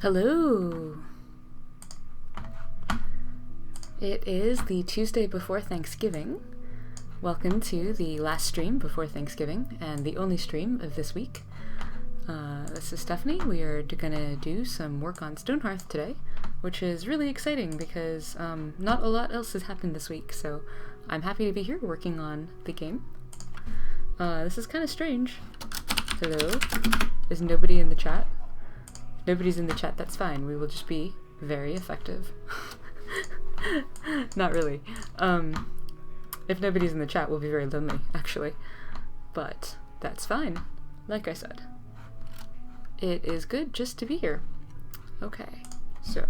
Hello! It is the Tuesday before Thanksgiving. Welcome to the last stream before Thanksgiving and the only stream of this week. This is Stephanie. We are going to do some work on Stonehearth today, which is really exciting because not a lot else has happened this week, so I'm happy to be here working on the game. This is kind of strange. Hello? Is nobody in the chat? If nobody's in the chat, that's fine. We will just be very effective. Not really. If nobody's in the chat, we'll be very lonely, actually. But that's fine. Like I said, it is good just to be here. Okay, so...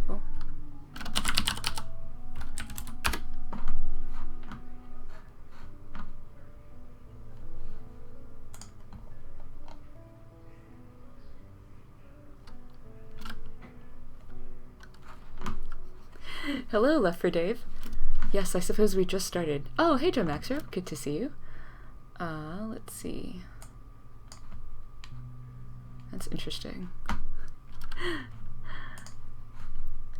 Hello, Left for Dave. Yes, I suppose we just started. Oh, hey, Joe Maxer. Good to see you. Let's see. That's interesting.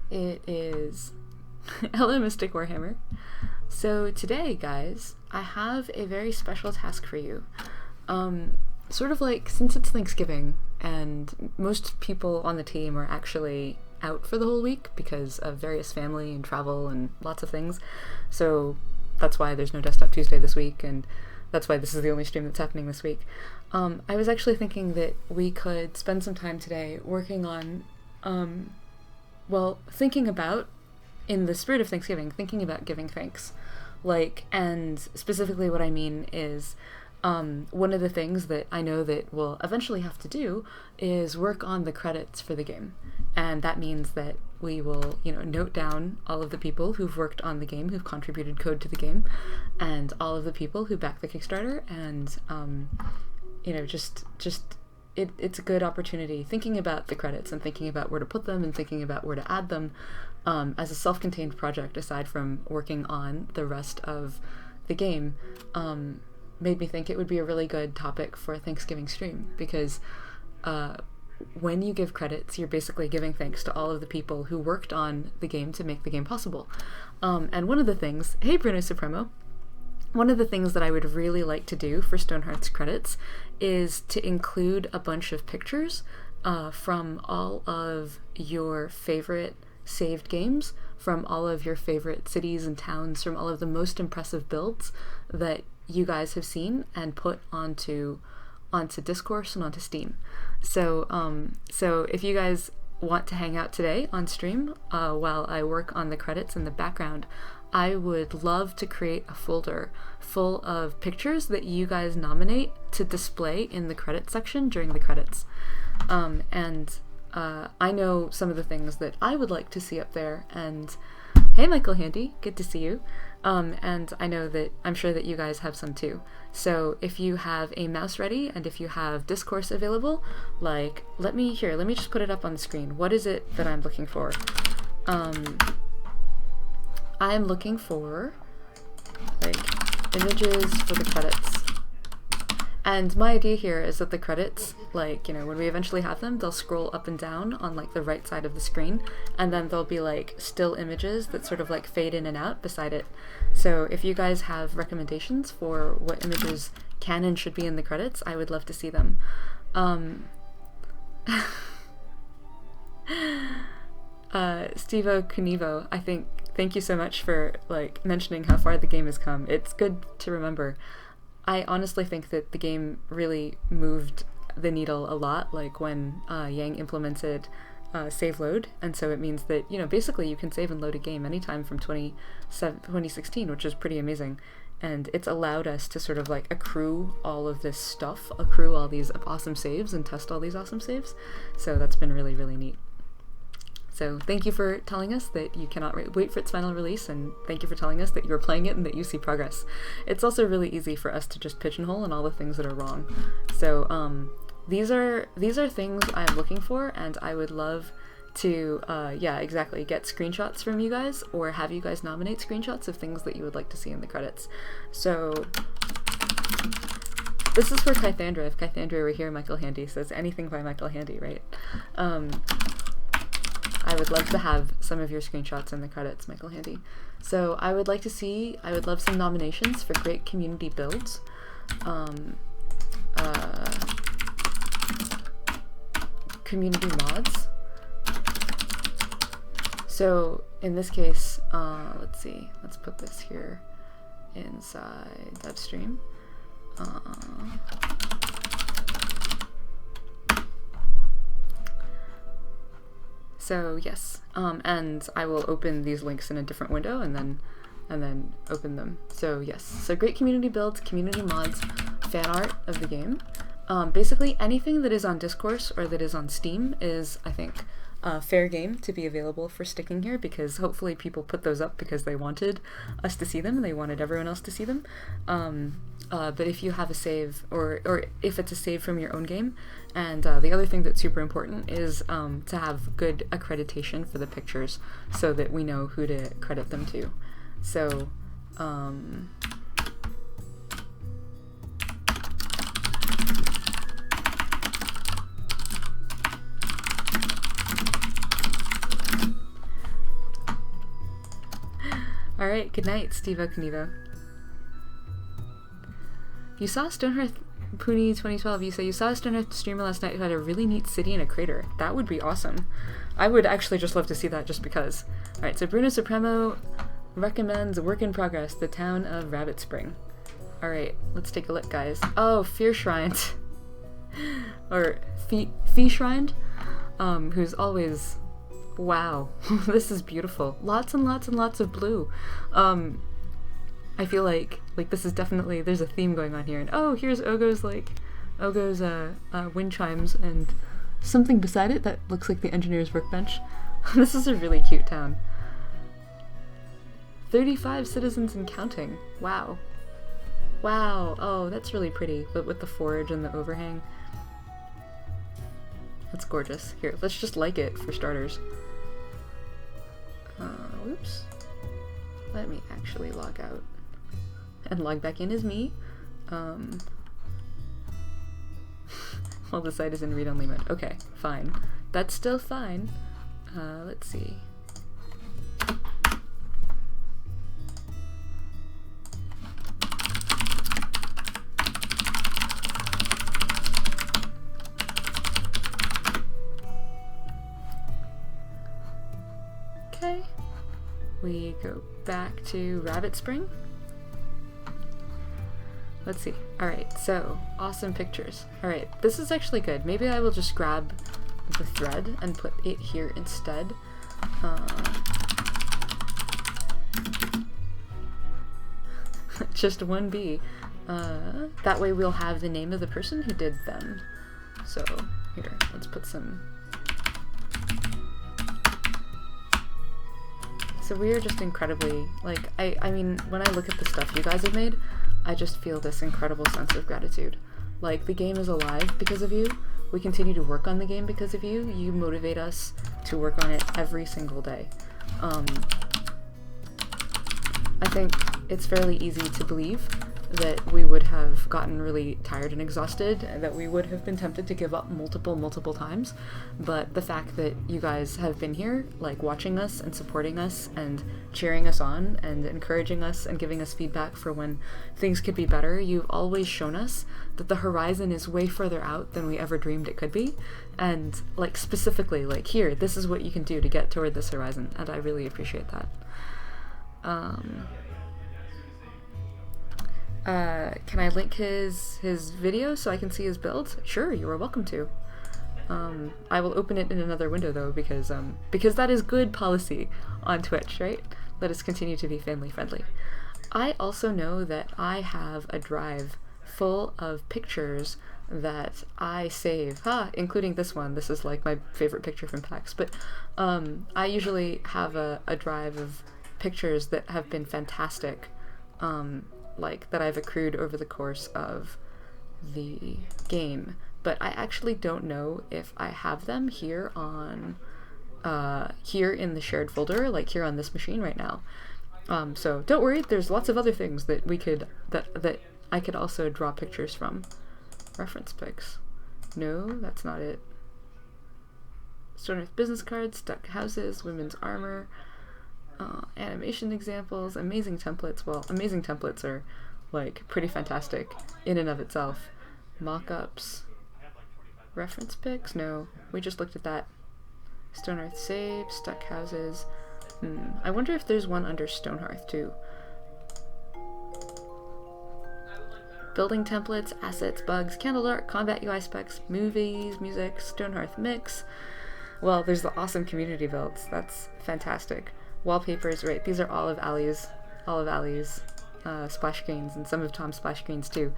It is... Hello, Mystic Warhammer. So today, guys, I have a very special task for you. Sort of like, since it's Thanksgiving, and most people on the team are actually out for the whole week because of various family and travel and lots of things. So that's why there's no Desktop Tuesday this week, and that's why this is the only stream that's happening this week. I was actually thinking that we could spend some time today working on, thinking about, in the spirit of Thanksgiving, thinking about giving thanks. And specifically what I mean is, one of the things that I know that we'll eventually have to do is work on the credits for the game. And that means that we will, note down all of the people who've worked on the game, who've contributed code to the game, and all of the people who back the Kickstarter, and, it's a good opportunity thinking about the credits and thinking about where to put them and thinking about where to add them, as a self-contained project aside from working on the rest of the game, made me think it would be a really good topic for a Thanksgiving stream, because when you give credits, you're basically giving thanks to all of the people who worked on the game to make the game possible. And one of the things, hey Bruno Supremo, one of the things that I would really like to do for Stonehearth's credits is to include a bunch of pictures from all of your favorite saved games, from all of your favorite cities and towns, from all of the most impressive builds that you guys have seen and put onto Discourse and onto Steam. So if you guys want to hang out today on stream while I work on the credits in the background, I would love to create a folder full of pictures that you guys nominate to display in the credits section during the credits. I know some of the things that I would like to see up there, and hey Michael Handy, good to see you. And I'm sure that you guys have some too. So if you have a mouse ready and if you have Discourse available, let me just put it up on the screen. What is it that I'm looking for? I am looking for images for the credits. And my idea here is that the credits, when we eventually have them, they'll scroll up and down on the right side of the screen, and then there'll be still images that sort of fade in and out beside it. So if you guys have recommendations for what images can and should be in the credits, I would love to see them. Stevo Kunivo, thank you so much for mentioning how far the game has come. It's good to remember. I honestly think that the game really moved the needle a lot, when Yang implemented save load, and so it means that, basically you can save and load a game anytime from 2016, which is pretty amazing, and it's allowed us to sort of accrue all of this stuff, accrue all these awesome saves, and test all these awesome saves, so that's been really, really neat. So thank you for telling us that you cannot wait for its final release, and thank you for telling us that you're playing it and that you see progress. It's also really easy for us to just pigeonhole in all the things that are wrong. So these are things I'm looking for, and I would love to get screenshots from you guys, or have you guys nominate screenshots of things that you would like to see in the credits. So this is for Kythandra. If Kythandra were here, Michael Handy says anything by Michael Handy, right? I would love to have some of your screenshots in the credits, Michael Handy. So I would love some nominations for great community builds. Community mods. So in this case, let's see, let's put this here inside DevStream. So yes, and I will open these links in a different window and then open them. So yes, so great community builds, community mods, fan art of the game. Basically anything that is on Discourse or that is on Steam is, I think, fair game to be available for sticking here, because hopefully people put those up because they wanted us to see them and they wanted everyone else to see them. But if you have a save, or if it's a save from your own game, and the other thing that's super important is to have good accreditation for the pictures so that we know who to credit them to. So alright, good night, Steve-O Knievo. You saw Stonehearth Puni 2012, you say you saw a Stonehearth streamer last night who had a really neat city in a crater. That would be awesome. I would actually just love to see that just because. Alright, so Bruno Supremo recommends Work in Progress, the town of Rabbit Spring. Alright, let's take a look, guys. Oh, Fear Shrined. Or Fee Shrined, who's always... Wow, this is beautiful. Lots and lots and lots of blue. I feel like this is definitely, there's a theme going on here. And oh, here's Ogo's wind chimes and something beside it that looks like the engineer's workbench. This is a really cute town. 35 citizens and counting. Wow. Wow. Oh, that's really pretty, but with the forge and the overhang. That's gorgeous. Here, let's just like it for starters. Oops. Let me actually log out and log back in as me. Well, the site is in read-only mode. Okay, fine. That's still fine. Let's see. Okay. We go back to Rabbit Spring. Let's see. Alright, so, awesome pictures. Alright, this is actually good. Maybe I will just grab the thread and put it here instead. Just 1B. That way we'll have the name of the person who did them. So, here, let's put some... So we are just incredibly, like, I mean, when I look at the stuff you guys have made, I just feel this incredible sense of gratitude. Like, the game is alive because of you. We continue to work on the game because of you. You motivate us to work on it every single day. I think it's fairly easy to believe that we would have gotten really tired and exhausted, and that we would have been tempted to give up multiple times. But the fact that you guys have been here, like, watching us and supporting us and cheering us on and encouraging us and giving us feedback for when things could be better, you've always shown us that the horizon is way further out than we ever dreamed it could be. And, like, specifically, like, here, this is what you can do to get toward this horizon, and I really appreciate that. Can I link his video so I can see his builds? Sure, you are welcome to. I will open it in another window though, because that is good policy on Twitch, right? Let us continue to be family friendly. I also know that I have a drive full of pictures that I save, including this one. This is like my favorite picture from PAX, but I usually have a drive of pictures that have been fantastic, like that I've accrued over the course of the game, but I actually don't know if I have them here on here in the shared folder, like here on this machine right now. So don't worry, there's lots of other things that we could that I could also draw pictures from. Reference pics. No, that's not it. Stonehearth business cards, stuck houses, women's armor, animation examples, amazing templates. Well, amazing templates are like pretty fantastic in and of itself. Mock-ups, reference pics? No, we just looked at that. Stonehearth save, stuck houses. I wonder if there's one under Stonehearth too. Building templates, assets, bugs, candle art, combat UI specs, movies, music, Stonehearth mix. Well, there's the awesome community builds. That's fantastic. Wallpapers, right? These are all of Ali's splash screens, and some of Tom's splash screens too.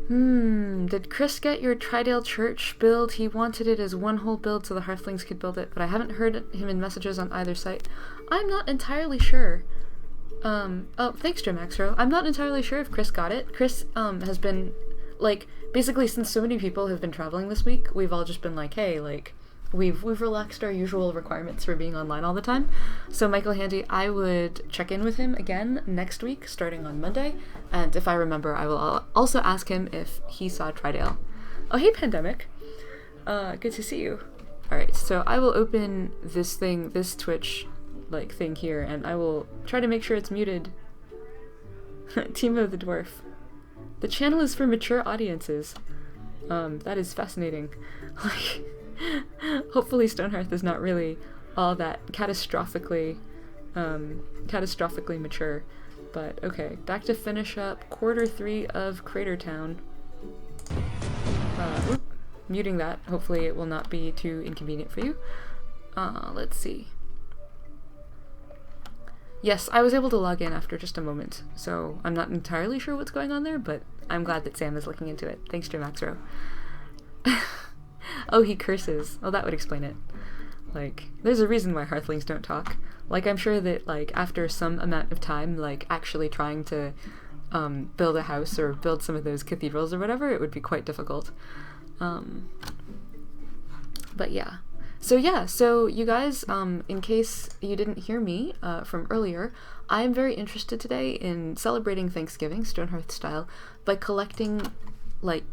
Did Chris get your Tridale Church build? He wanted it as one whole build so the Hearthlings could build it, but I haven't heard him in messages on either site. I'm not entirely sure. Oh, thanks, Jim Axro. I'm not entirely sure if Chris got it. Chris, has been, like, basically since so many people have been traveling this week, we've all just been like, hey, like, we've relaxed our usual requirements for being online all the time. So Michael Handy, I would check in with him again next week, starting on Monday, and if I remember, I will also ask him if he saw Tridale. Oh, hey, Pandemic. Good to see you. Alright, so I will open this Twitch, like, thing here, and I will try to make sure it's muted. Timo the Dwarf. The channel is for mature audiences. That is fascinating. Like, hopefully Stonehearth is not really all that catastrophically mature. But okay, back to finish up quarter 3 of Crater Town. Muting that. Hopefully it will not be too inconvenient for you. Let's see. Yes, I was able to log in after just a moment, so I'm not entirely sure what's going on there, but I'm glad that Sam is looking into it. Thanks, Jim Axro. Oh, he curses. Oh, that would explain it. Like, there's a reason why Hearthlings don't talk. Like, I'm sure that, like, after some amount of time, like, actually trying to build a house or build some of those cathedrals or whatever, it would be quite difficult. But yeah. So you guys, in case you didn't hear me from earlier, I am very interested today in celebrating Thanksgiving, Stonehearth style, by collecting, like,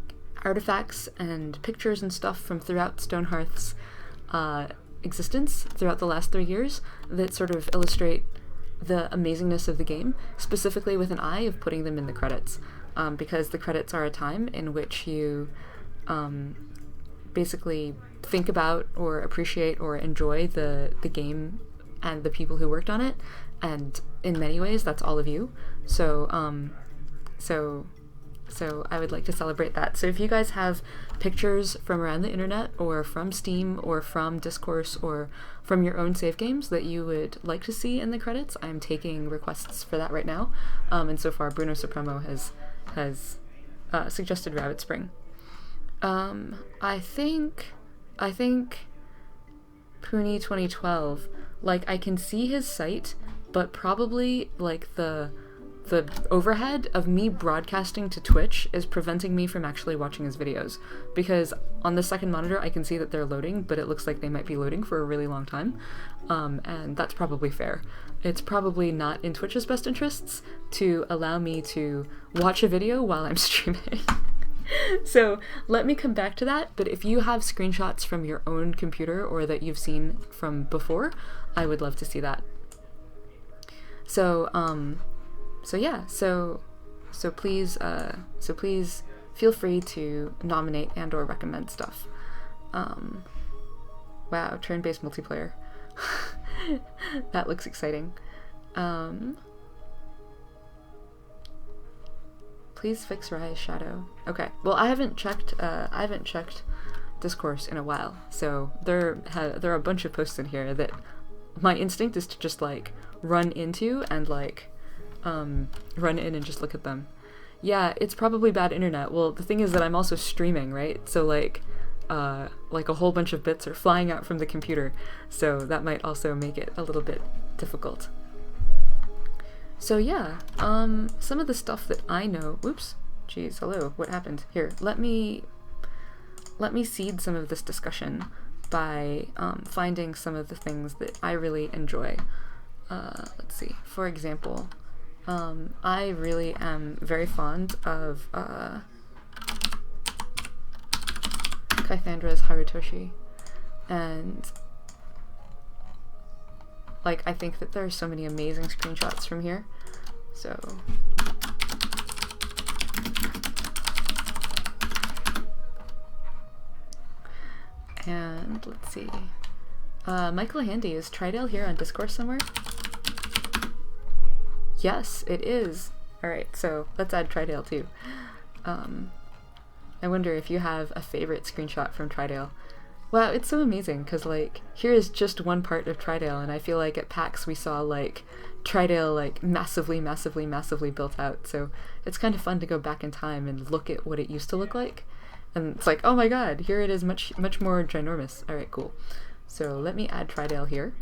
artifacts and pictures and stuff from throughout Stonehearth's existence throughout the last 3 years that sort of illustrate the amazingness of the game, specifically with an eye of putting them in the credits, because the credits are a time in which you basically think about or appreciate or enjoy the game and the people who worked on it, and in many ways that's all of you. So I would like to celebrate that. So if you guys have pictures from around the internet or from Steam or from Discourse or from your own save games that you would like to see in the credits, I'm taking requests for that right now. And so far Bruno Supremo has suggested Rabbit Spring. I think Puni 2012, like, I can see his site, but probably like the overhead of me broadcasting to Twitch is preventing me from actually watching his videos, because on the second monitor I can see that they're loading, but it looks like they might be loading for a really long time, and that's probably fair. It's probably not in Twitch's best interests to allow me to watch a video while I'm streaming. So let me come back to that, but if you have screenshots from your own computer or that you've seen from before, I would love to see that. So please feel free to nominate and or recommend stuff. Wow, turn-based multiplayer. That looks exciting. Please fix Raya's shadow. Okay. Well, I haven't checked Discourse in a while, so there are a bunch of posts in here that my instinct is to just like run into and like run in and just look at them. Yeah, it's probably bad internet. Well, the thing is that I'm also streaming, right? So like a whole bunch of bits are flying out from the computer, so that might also make it a little bit difficult. So yeah, some of the stuff that I know, whoops, geez, hello, what happened? Here, let me seed some of this discussion by finding some of the things that I really enjoy. Let's see, for example, I really am very fond of Kythandra's Harutoshi. And like, I think that there are so many amazing screenshots from here. So and let's see. Michael Handy, is Tridale here on Discourse somewhere? Yes, it is. Alright, so let's add Tridale too. I wonder if you have a favorite screenshot from Tridale. Wow, it's so amazing, because like, here is just one part of Tridale, and I feel like at PAX we saw like Tridale like massively built out, so it's kind of fun to go back in time and look at what it used to look like. And it's like, oh my god, here it is much more ginormous. Alright, cool. So let me add Tridale here.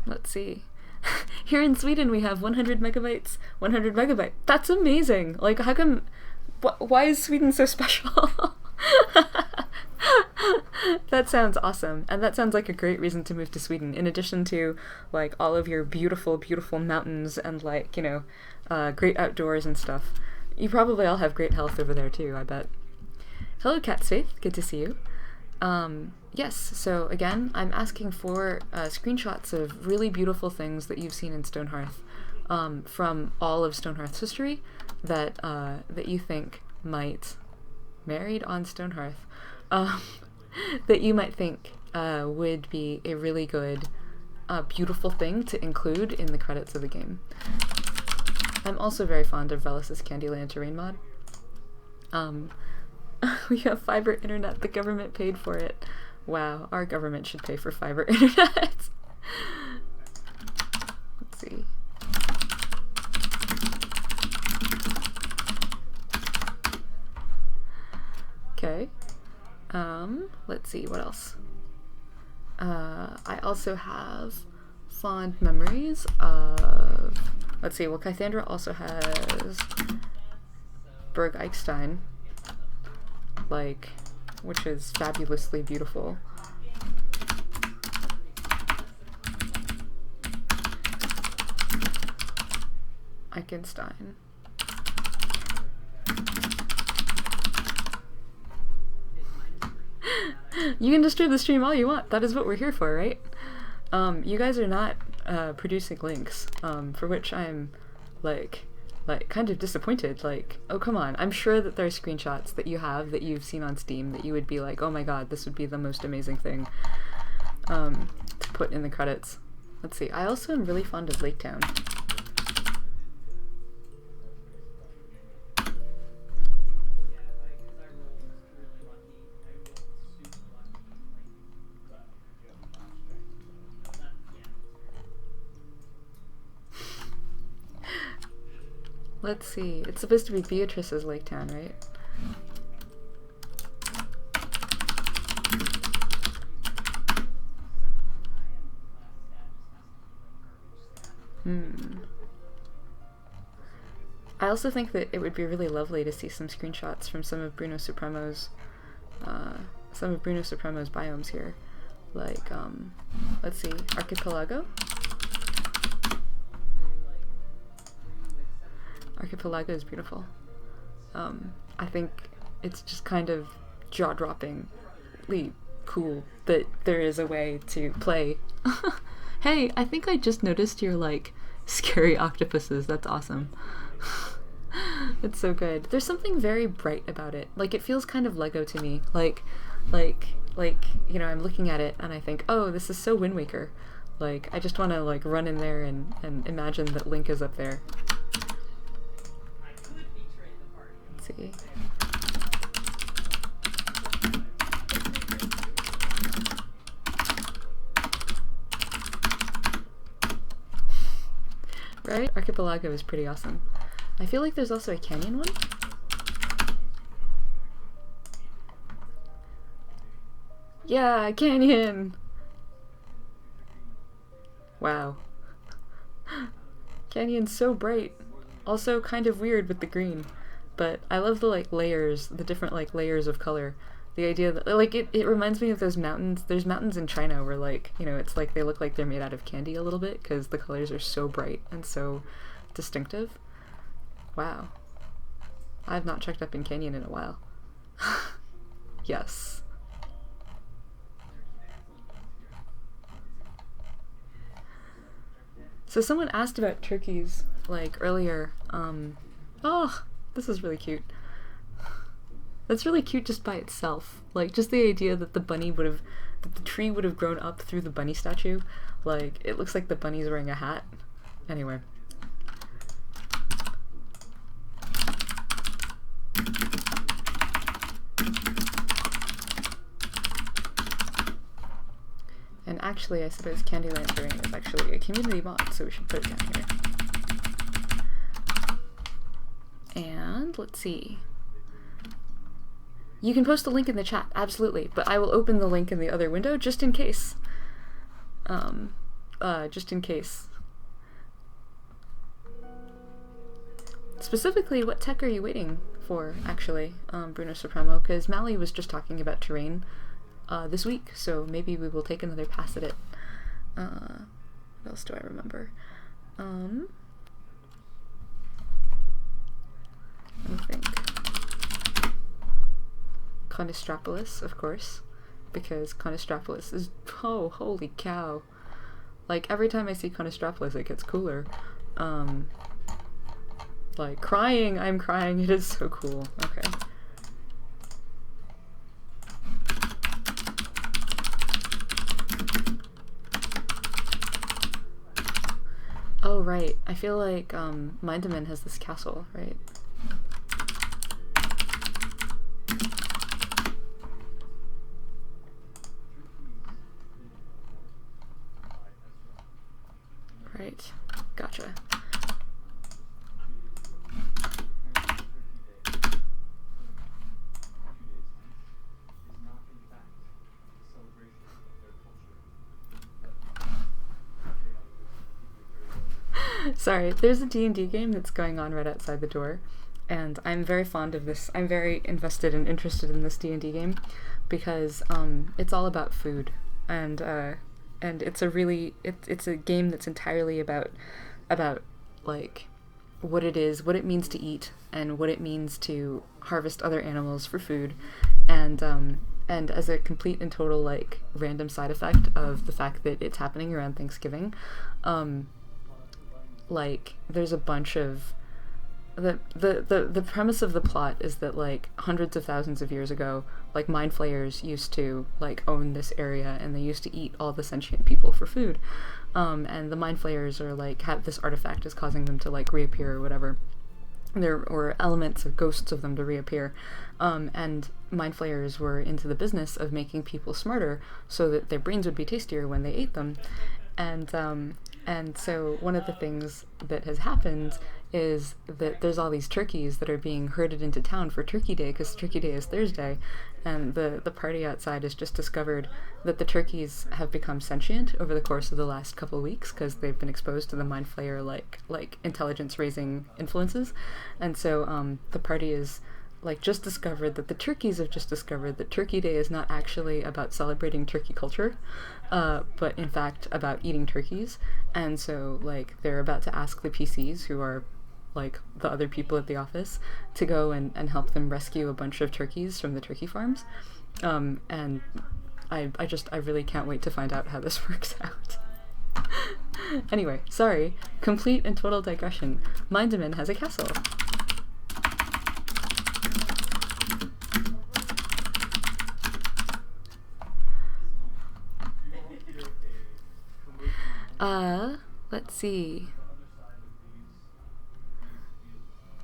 Let's see. Here in Sweden we have 100 megabytes, 100 megabyte. That's amazing! Like, how come... why is Sweden so special? That sounds awesome. And that sounds like a great reason to move to Sweden, in addition to, like, all of your beautiful, beautiful mountains and, like, you know, great outdoors and stuff. You probably all have great health over there, too, I bet. Hello, Catsfaith. Good to see you. Yes, so again, I'm asking for screenshots of really beautiful things that you've seen in Stonehearth, from all of Stonehearth's history that that you think might... Married on Stonehearth. That you might think would be a really good, beautiful thing to include in the credits of the game. I'm also very fond of Velis's Candyland terrain mod. We have fiber internet. The government paid for it. Wow, our government should pay for fiber internet. Let's see. Okay. Let's see, what else? I also have fond memories of... Let's see, well, Kythandra also has Berg Eichstein, like, which is fabulously beautiful. Eichenstein. You can disturb the stream all you want. That is what we're here for, right? You guys are not producing links, for which I'm like kind of disappointed. Like, oh come on! I'm sure that there are screenshots that you have that you've seen on Steam that you would be like, oh my god, this would be the most amazing thing to put in the credits. Let's see. I also am really fond of Lake Town. Let's see. It's supposed to be Beatrice's Lake Town, right? I also think that it would be really lovely to see some screenshots from some of Bruno Supremo's biomes here. Like, let's see, Archipelago? Archipelago is beautiful. I think it's just kind of jaw-droppingly cool that there is a way to play. Hey, I think I just noticed your, like, scary octopuses. That's awesome. It's so good. There's something very bright about it. Like, it feels kind of Lego to me. Like, you know, I'm looking at it and I think, oh, this is so Wind Waker. Like, I just want to, like, run in there and imagine that Link is up there. Let's see. Right? Archipelago is pretty awesome. I feel like there's also a canyon one. Yeah, canyon! Wow. Canyon's so bright. Also kind of weird with the green. But I love the, like, layers, the different, like, layers of color The idea that, like, it reminds me of those mountains. There's mountains in China where, like, you know, it's like they look like they're made out of candy a little bit because the colors are so bright and so distinctive. Wow. I've not checked up in Canyon in a while. Yes. So someone asked about turkeys, like, earlier. Oh, this is really cute. That's really cute just by itself. Like, just the idea that that the tree would have grown up through the bunny statue. Like, it looks like the bunny's wearing a hat. Anyway. And actually, I suppose Candy Lantern is actually a community mod, so we should put it down here. And let's see. You can post a link in the chat, absolutely, but I will open the link in the other window just in case. Just in case. Specifically, what tech are you waiting for, actually, Bruno Supremo? Because Mally was just talking about terrain this week, so maybe we will take another pass at it. What else do I remember? Let me think. Conistropolis, of course, because Conistropolis is, oh, holy cow. Like, every time I see Conistropolis, it gets cooler. Like, crying, I'm crying, it is so cool. Okay. Oh, right. I feel like, Mindaman has this castle, right? Right. Gotcha. Sorry, there's a D&D game that's going on right outside the door, and I'm very fond of this. I'm very invested and interested in this D&D game because it's all about food, and it's a really it's a game that's entirely about like what it is, what it means to eat, and what it means to harvest other animals for food, and as a complete and total like random side effect of the fact that it's happening around Thanksgiving, like there's a bunch of the premise of the plot is that like hundreds of thousands of years ago, like mind flayers used to like own this area and they used to eat all the sentient people for food, and the mind flayers are like have this artifact is causing them to like reappear or whatever. There were elements of ghosts of them to reappear, and mind flayers were into the business of making people smarter so that their brains would be tastier when they ate them, and so one of the things that has happened is that there's all these turkeys that are being herded into town for Turkey Day because Turkey Day is Thursday, and the party outside has just discovered that the turkeys have become sentient over the course of the last couple of weeks because they've been exposed to the mind flayer like intelligence raising influences, and so the party is like just discovered that the turkeys have just discovered that Turkey Day is not actually about celebrating turkey culture, but in fact about eating turkeys. And so like they're about to ask the PCs, who are like the other people at the office, to go and help them rescue a bunch of turkeys from the turkey farms. And I really can't wait to find out how this works out. Anyway, sorry, complete and total digression. Mindaman has a castle. Let's see.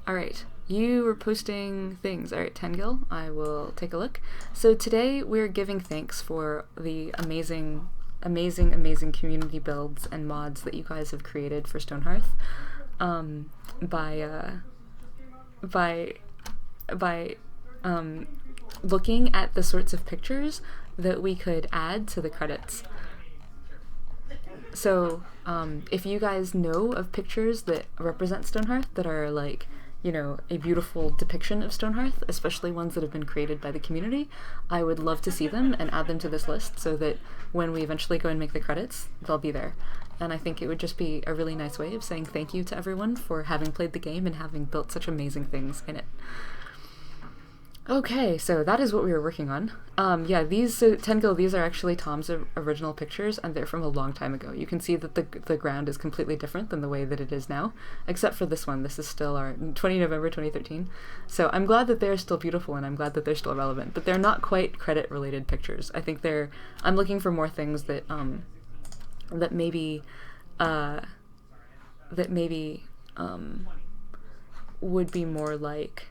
Alright, you were posting things. Alright, Tengil, I will take a look. So today we're giving thanks for the amazing community builds and mods that you guys have created for Stonehearth, by looking at the sorts of pictures that we could add to the credits. So, if you guys know of pictures that represent Stonehearth that are like you know, a beautiful depiction of Stonehearth, especially ones that have been created by the community, I would love to see them and add them to this list so that when we eventually go and make the credits, they'll be there. And I think it would just be a really nice way of saying thank you to everyone for having played the game and having built such amazing things in it. Okay, so that is what we were working on. Yeah, these, Tengil, these are actually Tom's original pictures, and they're from a long time ago. You can see that the ground is completely different than the way that it is now, except for this one. This is still our 20 November 2013. So I'm glad that they're still beautiful, and I'm glad that they're still relevant, but they're not quite credit-related pictures. I think I'm looking for more things that, that maybe would be more like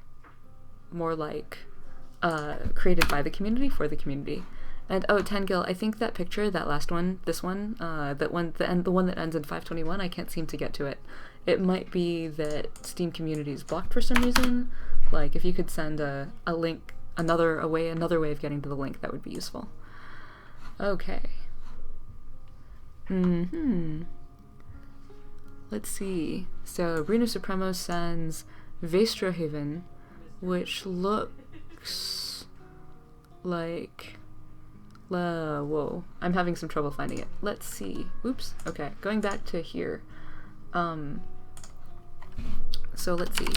created by the community for the community. And oh, Tengil, I think that picture, that last one, this one, the one that ends in 521, I can't seem to get to it. It might be that Steam Community is blocked for some reason. Like, if you could send a link, another way of getting to the link, that would be useful. Okay. Let's see. So Bruno Supremo sends Vestrohaven, which looks like... whoa. I'm having some trouble finding it. Let's see. Oops. Okay. Going back to here. So let's see.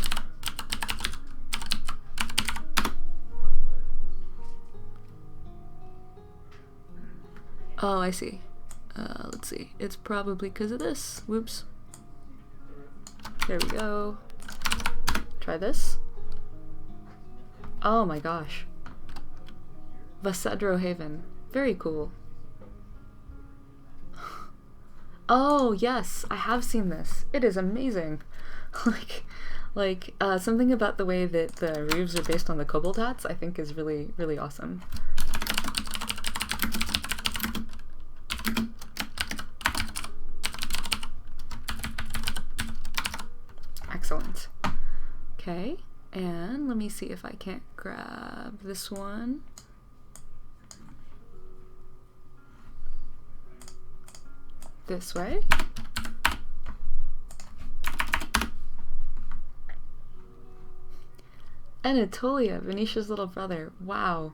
Oh, I see. Let's see. It's probably because of this. Whoops. There we go. Try this. Oh my gosh. Vasadro Haven. Very cool. Oh, yes. I have seen this. It is amazing. Something about the way that the roofs are based on the kobold hats, I think is really, really awesome. Excellent. Okay, and let me see if I can't grab this one. This way. Anatolia, Venetia's little brother. Wow.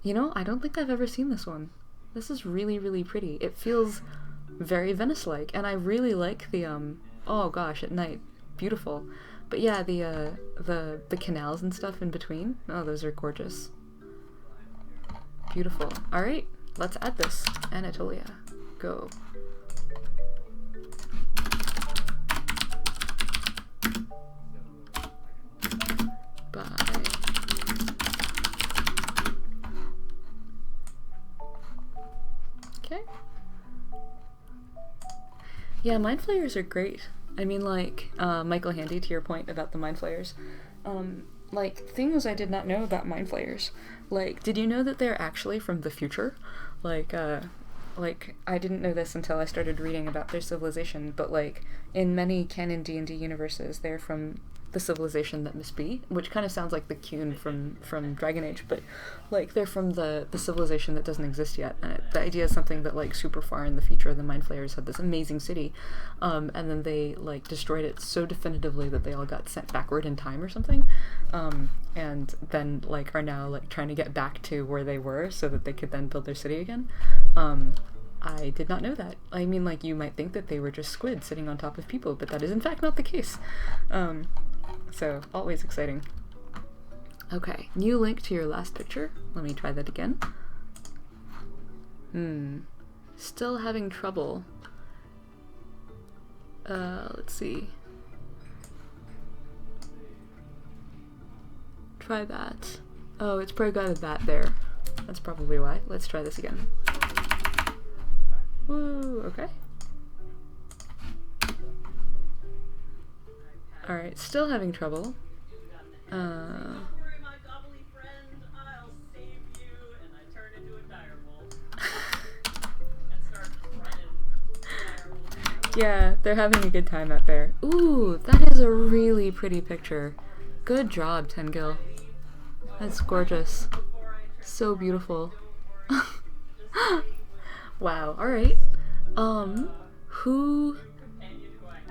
You know, I don't think I've ever seen this one. This is really, really pretty. It feels very Venice-like, and I really like the, oh gosh, at night. Beautiful. But yeah, the canals and stuff in between. Oh, those are gorgeous. Beautiful. Alright, let's add this. Anatolia. Go. Bye. Okay. Yeah, mind flayers are great. I mean, like, Michael Handy, to your point about the mind flayers, like, things I did not know about mind flayers. Like, did you know that they're actually from the future? Like, I didn't know this until I started reading about their civilization, but, like, in many canon D&D universes, they're from the civilization that must be, which kind of sounds like the Kyun from Dragon Age, but, like, they're from the civilization that doesn't exist yet. And the idea is something that, like, super far in the future, the Mind Flayers had this amazing city, and then they, like, destroyed it so definitively that they all got sent backward in time or something, and then, like, are now, like, trying to get back to where they were so that they could then build their city again. I did not know that. I mean, like, you might think that they were just squid sitting on top of people, but that is in fact not the case. So, always exciting. Okay, new link to your last picture. Let me try that again. Still having trouble. Let's see. Try that. Oh, it's probably got a bat there. That's probably why. Let's try this again. Woo, okay. Alright, still having trouble. Yeah, they're having a good time out there. Ooh, that is a really pretty picture. Good job, Tengil. That's gorgeous. So beautiful. Wow, alright. Who...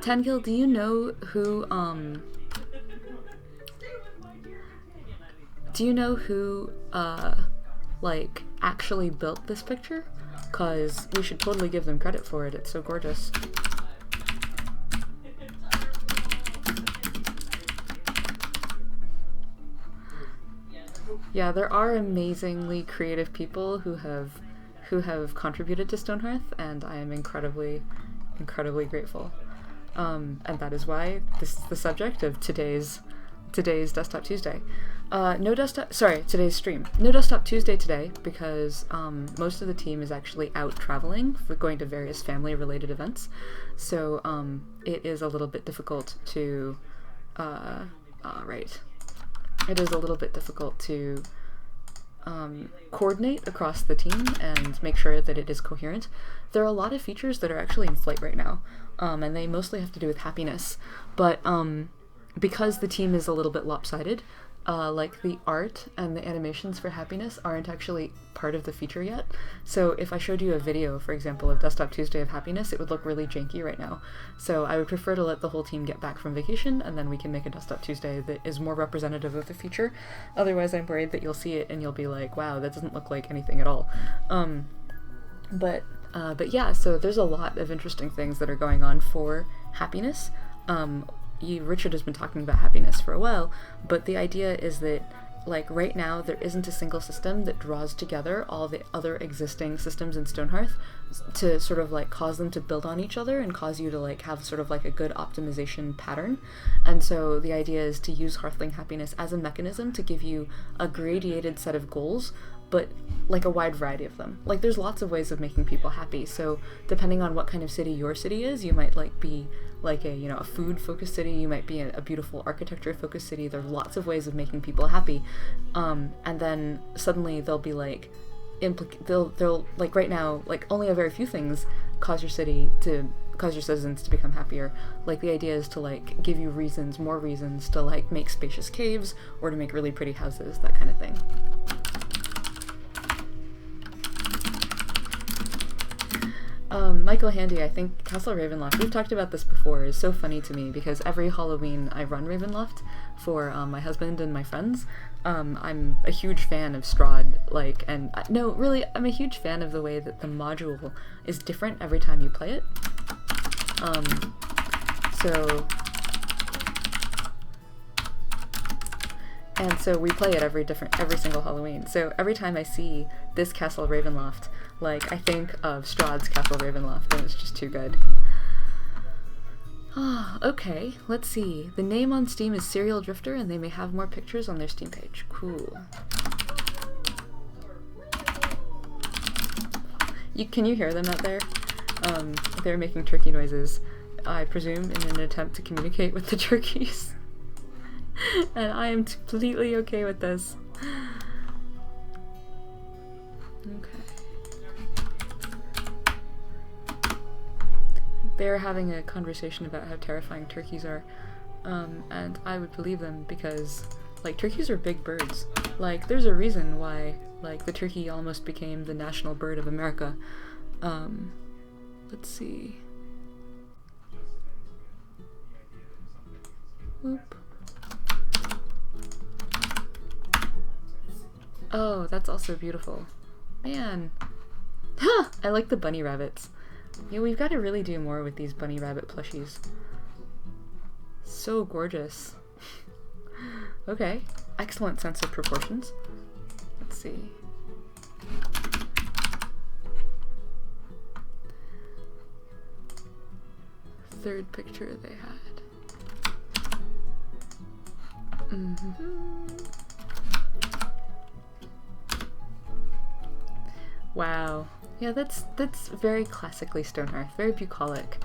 Tengil, do you know who, Do you know who, like, actually built this picture? Because we should totally give them credit for it. It's so gorgeous. Yeah, there are amazingly creative people who have contributed to Stonehearth, and I am incredibly grateful. And that is why this is the subject of today's Desktop Tuesday. Today's stream. No Desktop Tuesday today because most of the team is actually out traveling for going to various family-related events, so it is a little bit difficult to It is a little bit difficult to coordinate across the team and make sure that it is coherent. There are a lot of features that are actually in flight right now, and they mostly have to do with happiness, but because the team is a little bit lopsided, like the art and the animations for happiness aren't actually part of the feature yet. So if I showed you a video, for example, of Desktop Tuesday of happiness, it would look really janky right now. So I would prefer to let the whole team get back from vacation, and then we can make a Desktop Tuesday that is more representative of the feature. Otherwise, I'm worried that you'll see it and you'll be like, wow, that doesn't look like anything at all. But yeah, so there's a lot of interesting things that are going on for happiness. Richard has been talking about happiness for a while, but the idea is that, like, right now there isn't a single system that draws together all the other existing systems in Stonehearth to sort of like cause them to build on each other and cause you to like have sort of like a good optimization pattern. And so the idea is to use Hearthling happiness as a mechanism to give you a gradated set of goals, but like a wide variety of them. Like, there's lots of ways of making people happy, so depending on what kind of city your city is, you might like be like a, you know, a food focused city, you might be a beautiful architecture focused city. There's lots of ways of making people happy, and then suddenly they'll be like they'll like, right now, like, only a very few things cause your citizens to become happier. Like, the idea is to like give you more reasons to like make spacious caves or to make really pretty houses, that kind of thing. Michael Handy, I think Castle Ravenloft, we've talked about this before, is so funny to me because every Halloween I run Ravenloft for my husband and my friends. I'm a huge fan of Strahd, like, and no, really, I'm a huge fan of the way that the module is different every time you play it. So we play it every single Halloween. So every time I see this Castle Ravenloft, like, I think of Strahd's Castle Ravenloft, and it's just too good. Okay, let's see. The name on Steam is Serial Drifter, and they may have more pictures on their Steam page. Cool. Can you hear them out there? They're making turkey noises, I presume, in an attempt to communicate with the turkeys. And I am completely okay with this. Okay. They're having a conversation about how terrifying turkeys are, and I would believe them because, like, turkeys are big birds. Like, there's a reason why, like, the turkey almost became the national bird of America. Let's see. Whoop. Oh, that's also beautiful. Man. Huh! I like the bunny rabbits. Yeah, we've got to really do more with these bunny rabbit plushies. So gorgeous. Okay. Excellent sense of proportions. Let's see. Third picture they had. Wow. Yeah, that's very classically Stonehearth, very bucolic.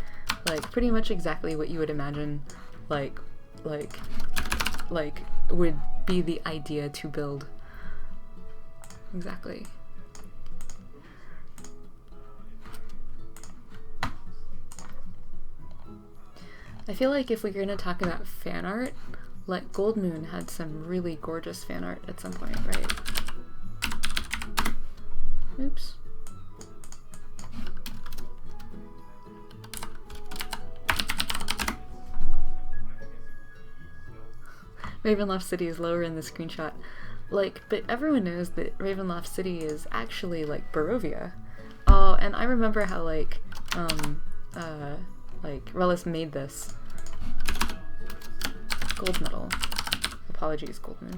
Like, pretty much exactly what you would imagine, like would be the idea to build. Exactly. I feel like if we're gonna talk about fan art, like, Gold Moon had some really gorgeous fan art at some point, right? Oops. Ravenloft City is lower in the screenshot. like, but everyone knows that Ravenloft City is actually, like, Barovia. Oh, and I remember how, like, Relis made this. Gold medal. Apologies, Goldman.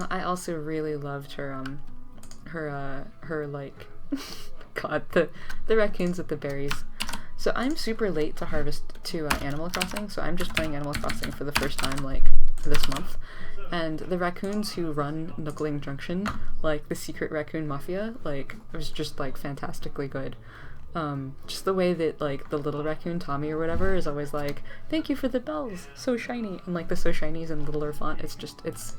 I also really loved her, like, God, the raccoons with the berries. So I'm super late to Animal Crossing, so I'm just playing Animal Crossing for the first time, like, this month. And the raccoons who run Knuckling Junction, like, the secret raccoon mafia, like, it was just, like, fantastically good. Just the way that, like, the little raccoon, Tommy or whatever, is always like, thank you for the bells, so shiny. And, like, the so shinies in littler font, it's just, it's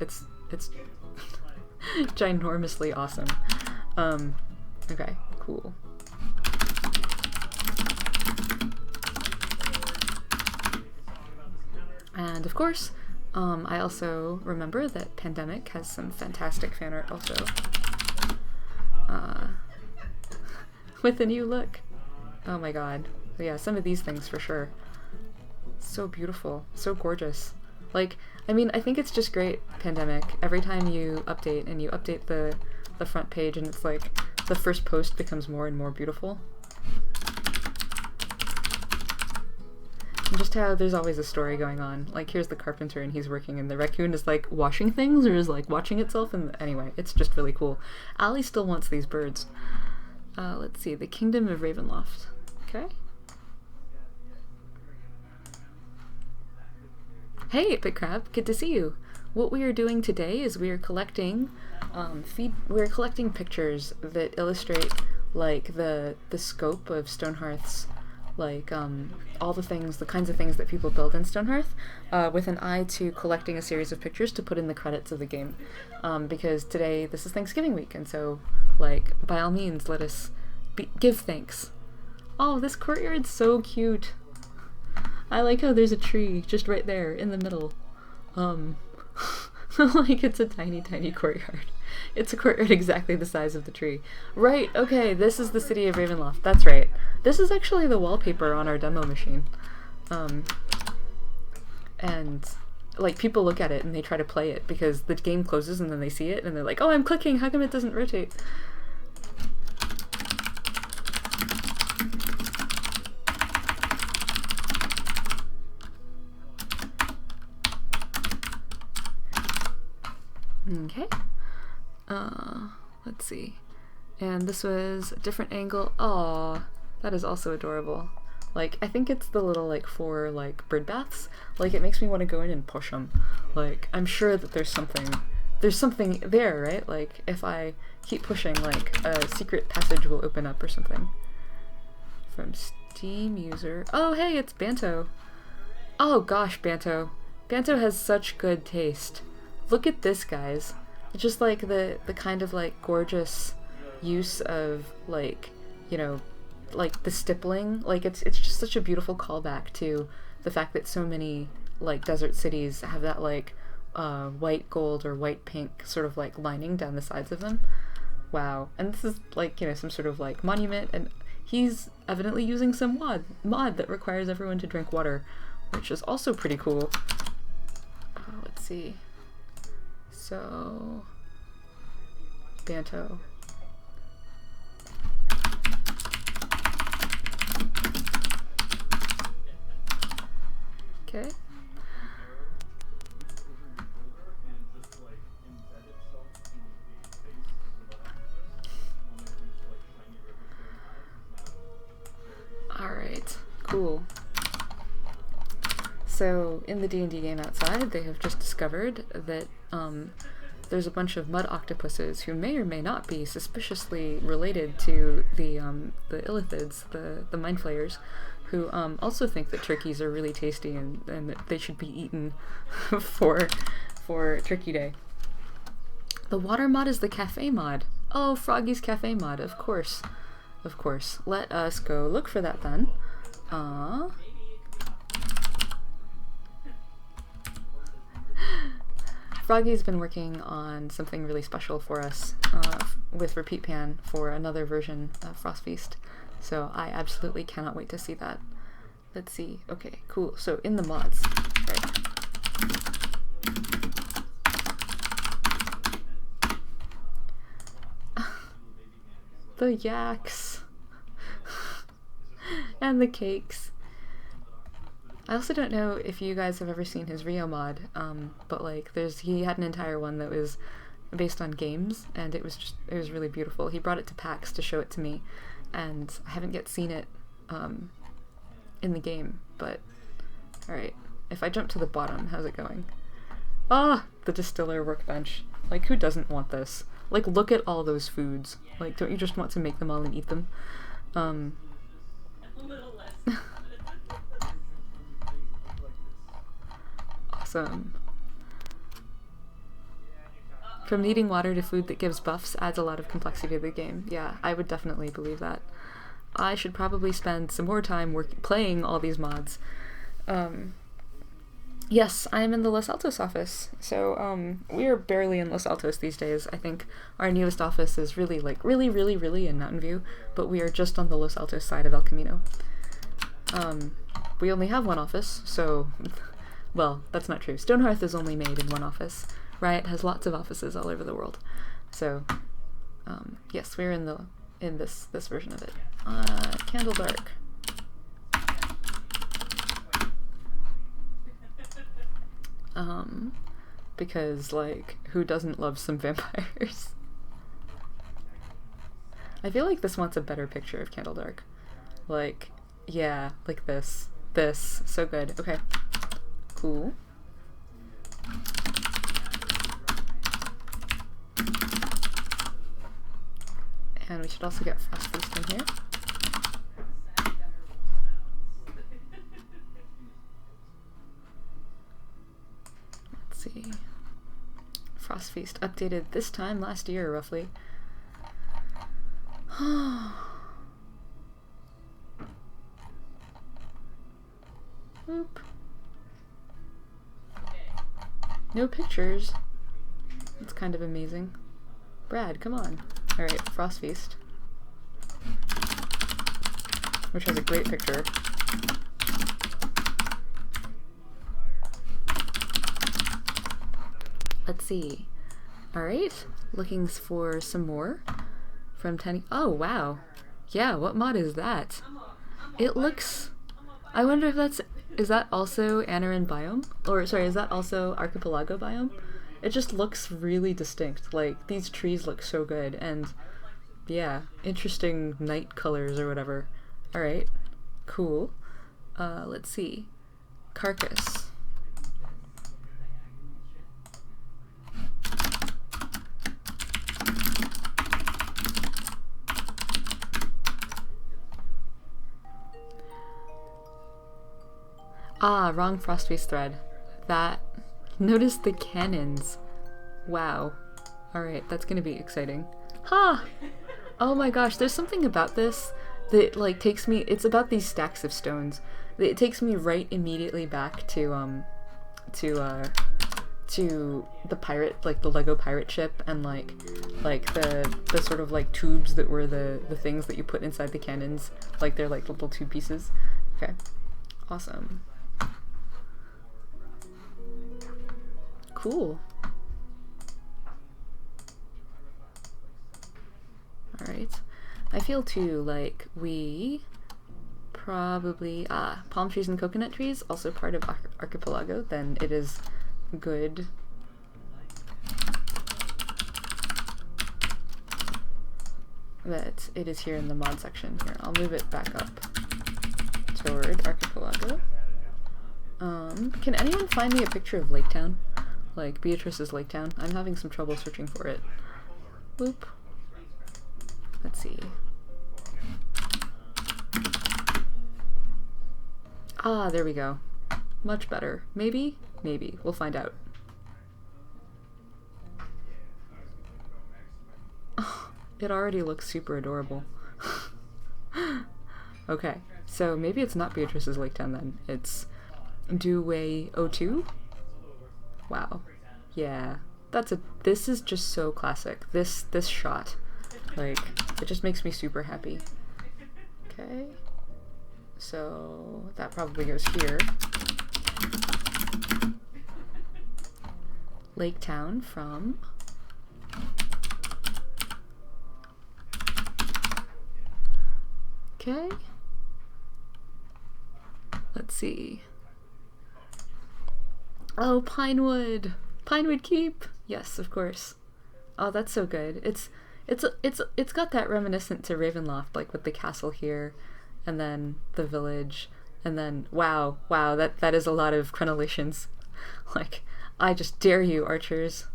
ginormously awesome. Okay, cool. And of course, I also remember that Pandemic has some fantastic fan art also. With a new look. Oh my god. So yeah, some of these things for sure. So beautiful. So gorgeous. Like, I mean, I think it's just great, Pandemic. Every time you update, and you update the front page, and it's like, the first post becomes more and more beautiful. And just how there's always a story going on. Like, here's the carpenter and he's working, and the raccoon is like washing things, or is like watching itself, and anyway, it's just really cool. Allie still wants these birds. Let's see, the Kingdom of Ravenloft. Okay. Hey, Epic Crab, good to see you. What we are doing today is we are collecting pictures that illustrate, like, the scope of Stonehearth's, like, all the kinds of things that people build in Stonehearth, with an eye to collecting a series of pictures to put in the credits of the game. Because today, this is Thanksgiving week, and so, like, by all means, let us give thanks. Oh, this courtyard's so cute. I like how there's a tree just right there in the middle. Like, it's a tiny, tiny courtyard. It's a courtyard exactly the size of the tree. Right, okay, this is the city of Ravenloft. That's right. This is actually the wallpaper on our demo machine. And, like, people look at it and they try to play it because the game closes and then they see it and they're like, oh, I'm clicking, how come it doesn't rotate? Okay. Let's see. And this was a different angle. Aw, that is also adorable. Like, I think it's the little, like, 4, like, bird baths. Like, it makes me want to go in and push them. Like, I'm sure that there's something there, right? Like, if I keep pushing, like, a secret passage will open up or something. From Steam user. Oh, hey, it's Banto. Oh, gosh, Banto. Banto has such good taste. Look at this, guys. It's just, like, the kind of, like, gorgeous use of, like, you know, like, the stippling. Like, it's just such a beautiful callback to the fact that so many, like, desert cities have that, like, white gold or white pink sort of, like, lining down the sides of them. Wow. And this is, like, you know, some sort of, like, monument, and he's evidently using some mod that requires everyone to drink water, which is also pretty cool. Let's see. So, Banto. Okay. Alright, cool. So, in the D&D game outside, they have just discovered that, there's a bunch of mud octopuses who may or may not be suspiciously related to the illithids, the mind flayers, who also think that turkeys are really tasty and that they should be eaten for Turkey Day. The water mod is the cafe mod. Oh, Froggy's cafe mod, of course. Of course. Let us go look for that then. Froggy's been working on something really special for us with Repeat Pan for another version of Frost Feast. So I absolutely cannot wait to see that. Let's see. Okay, cool. So in the mods, right? The yaks. And the cakes. I also don't know if you guys have ever seen his Rio mod, but like he had an entire one that was based on games, and it was really beautiful. He brought it to PAX to show it to me, and I haven't yet seen it in the game, but alright. If I jump to the bottom, how's it going? Ah, the distiller workbench. Like, who doesn't want this? Like, look at all those foods. Like, don't you just want to make them all and eat them? Awesome. From needing water to food that gives buffs adds a lot of complexity to the game. Yeah, I would definitely believe that. I should probably spend some more time playing all these mods. Yes, I am in the Los Altos office. So, we are barely in Los Altos these days. I think our newest office is really in Mountain View, but we are just on the Los Altos side of El Camino. We only have one office, so... Well, that's not true. Stonehearth is only made in one office. Riot has lots of offices all over the world. So, yes, we're in this version of it. Candle Dark. Because, like, who doesn't love some vampires? I feel like this wants a better picture of Candle Dark. Like, yeah, like this. This. So good. Okay. Cool. And we should also get Frost Feast in here. Let's see. Frost Feast updated this time last year, roughly. Oop. No pictures. That's kind of amazing. Brad, come on. Alright, Frost Feast. Which has a great picture. Let's see. Alright, looking for some more from Tenny. Oh, wow. Yeah, what mod is that? It looks... I wonder if that's... Is that also Anaran biome? Or, sorry, is that also Archipelago biome? It just looks really distinct. Like, these trees look so good, and yeah, interesting night colors or whatever. Alright, cool. Let's see. Carcass. Ah, wrong Frostface thread. That... Notice the cannons. Wow. Alright, that's gonna be exciting. Ha! Oh my gosh, there's something about this that, like, takes me... It's about these stacks of stones. It takes me right immediately back to the pirate, like, the Lego pirate ship, and, like the sort of, like, tubes that were the things that you put inside the cannons. Like, they're, like, little tube pieces. Okay. Awesome. Cool. Alright. I feel too like we probably... palm trees and coconut trees, also part of Archipelago, then it is good. That it is here in the mod section. Here, I'll move it back up toward Archipelago. Can anyone find me a picture of Lake Town? Like, Beatrice's Lake Town. I'm having some trouble searching for it. Whoop. Let's see. Ah, there we go. Much better. Maybe? Maybe. We'll find out. Oh, it already looks super adorable. Okay, so maybe it's not Beatrice's Lake Town then. It's Dewey 02? Wow. Yeah. This is just so classic. This shot. Like, it just makes me super happy. Okay. So, that probably goes here. Lake Town from okay. Let's see. Oh, Pinewood. Pinewood Keep. Yes, of course. Oh, that's so good. It's got that reminiscent to Ravenloft, like with the castle here, and then the village, and then wow, that is a lot of crenellations. Like, I just dare you, archers.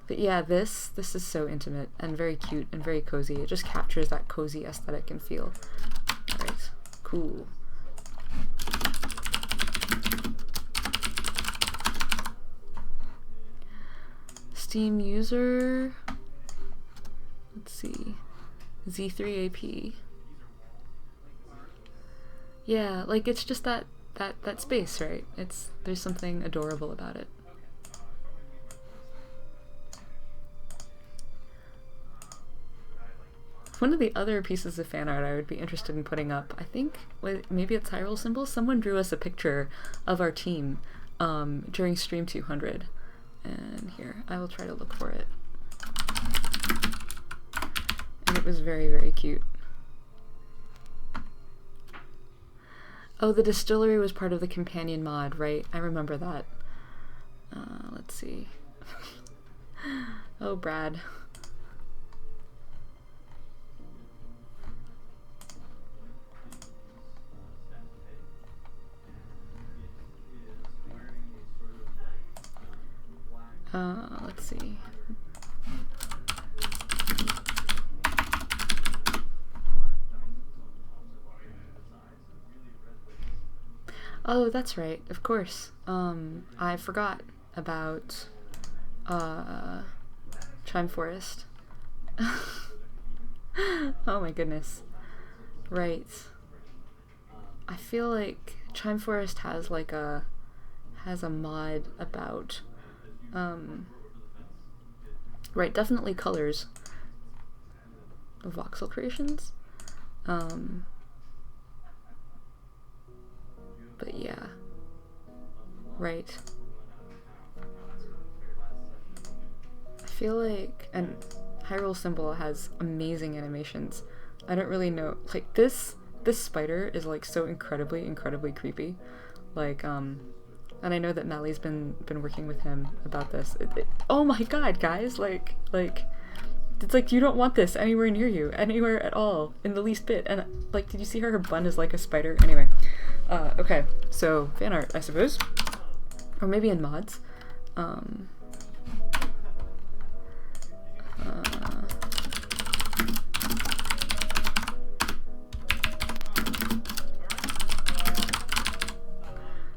But yeah, this is so intimate and very cute and very cozy. It just captures that cozy aesthetic and feel. Alright, cool. Steam user, let's see, Z3AP. Yeah, like it's just that space, right? There's something adorable about it. One of the other pieces of fan art I would be interested in putting up, I think, maybe it's Hyrule Symbol. Someone drew us a picture of our team during Stream 200. And here, I will try to look for it. And it was very, very cute. Oh, the distillery was part of the companion mod, right? I remember that. Let's see. Oh, Brad. Let's see. Oh, that's right, of course. I forgot about Chime Forest. Oh my goodness. Right. I feel like Chime Forest has like a mod about right, definitely colors of voxel creations. But yeah. Right. I feel like, and Hyrule Symbol has amazing animations. I don't really know, like this spider is like so incredibly creepy. Like, and I know that Mally's been working with him about this. Oh my god, guys! Like, it's like you don't want this anywhere near you, anywhere at all, in the least bit. And like, did you see her? Her bun is like a spider. Anyway, okay. So fan art, I suppose, or maybe in mods.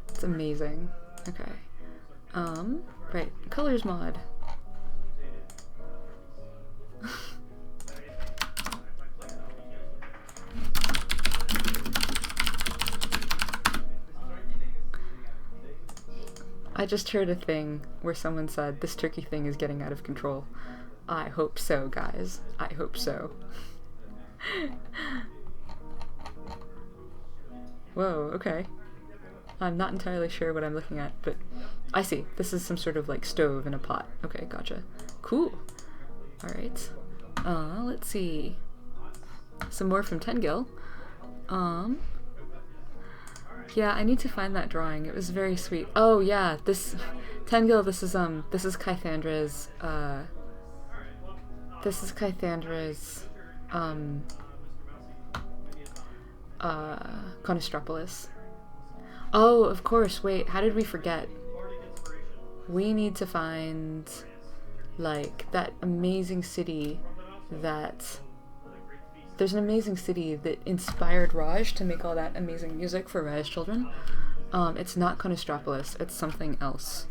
It's amazing. Okay. Right. Colors mod. I just heard a thing where someone said, this turkey thing is getting out of control. I hope so, guys. I hope so. Whoa, okay. I'm not entirely sure what I'm looking at, but I see. This is some sort of like stove in a pot. Okay, gotcha. Cool. Alright. Let's see. Some more from Tengil. Yeah, I need to find that drawing. It was very sweet. Oh yeah, this Tengil, this is Kythandra's Conistropolis. Oh, of course. Wait, how did we forget? We need to find like that amazing city that there's an amazing city that inspired Raj to make all that amazing music for Raj children. It's not Conistropolis, it's something else.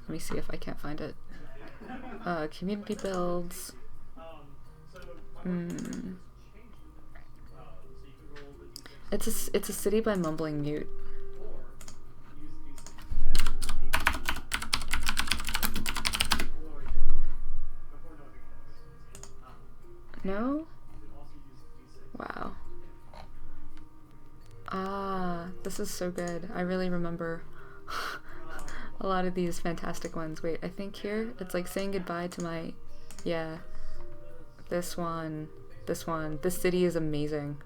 Let me see if I can't find it. Community builds. It's a city by Mumbling Mute. No? Wow. Ah, this is so good. I really remember a lot of these fantastic ones. Wait, I think here it's like saying goodbye to my, yeah, this one, this one. This city is amazing.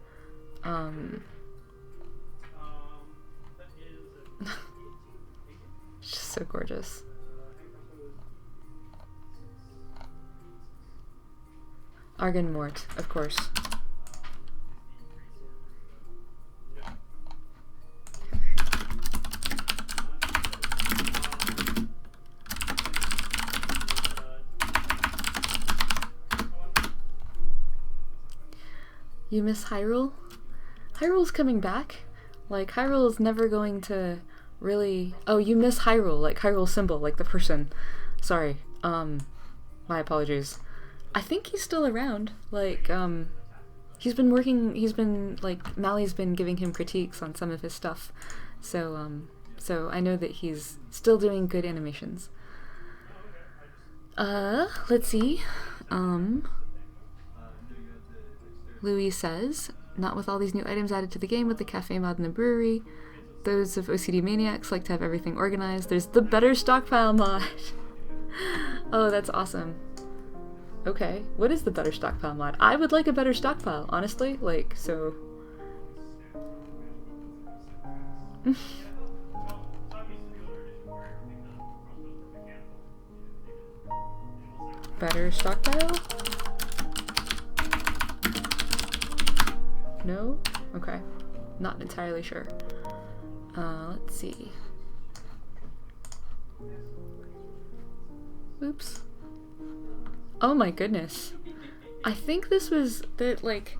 It's just so gorgeous. Argenmort, of course. You miss Hyrule? Hyrule's coming back. Like, Hyrule's never going to really... Oh, you miss Hyrule, like Hyrule symbol, like the person. Sorry. My apologies. I think he's still around. Like, he's been, like, Mally's been giving him critiques on some of his stuff. So, so I know that he's still doing good animations. Let's see. Louis says, not with all these new items added to the game with the cafe mod and the brewery. Those of OCD maniacs like to have everything organized. There's the better stockpile mod. Oh, that's awesome. Okay, what is the better stockpile mod? I would like a better stockpile, honestly. Like, so... Better stockpile? No? Okay. Not entirely sure. Let's see. Oops. Oh my goodness. I think this was the like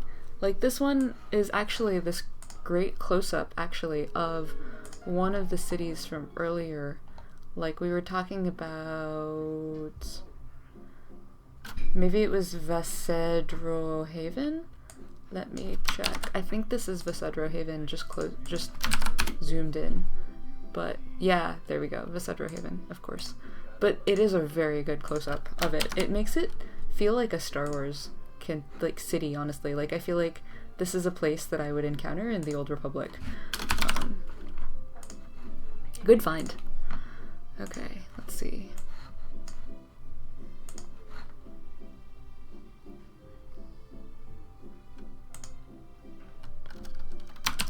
this one is actually this great close-up actually of one of the cities from earlier. Like we were talking about, maybe it was Vasedro Haven? Let me check. I think this is Vasedro Haven, just zoomed in. But yeah, there we go. Vasedro Haven, of course. But it is a very good close-up of it. It makes it feel like a Star Wars city, honestly. Like, I feel like this is a place that I would encounter in the Old Republic. Good find. Okay, let's see.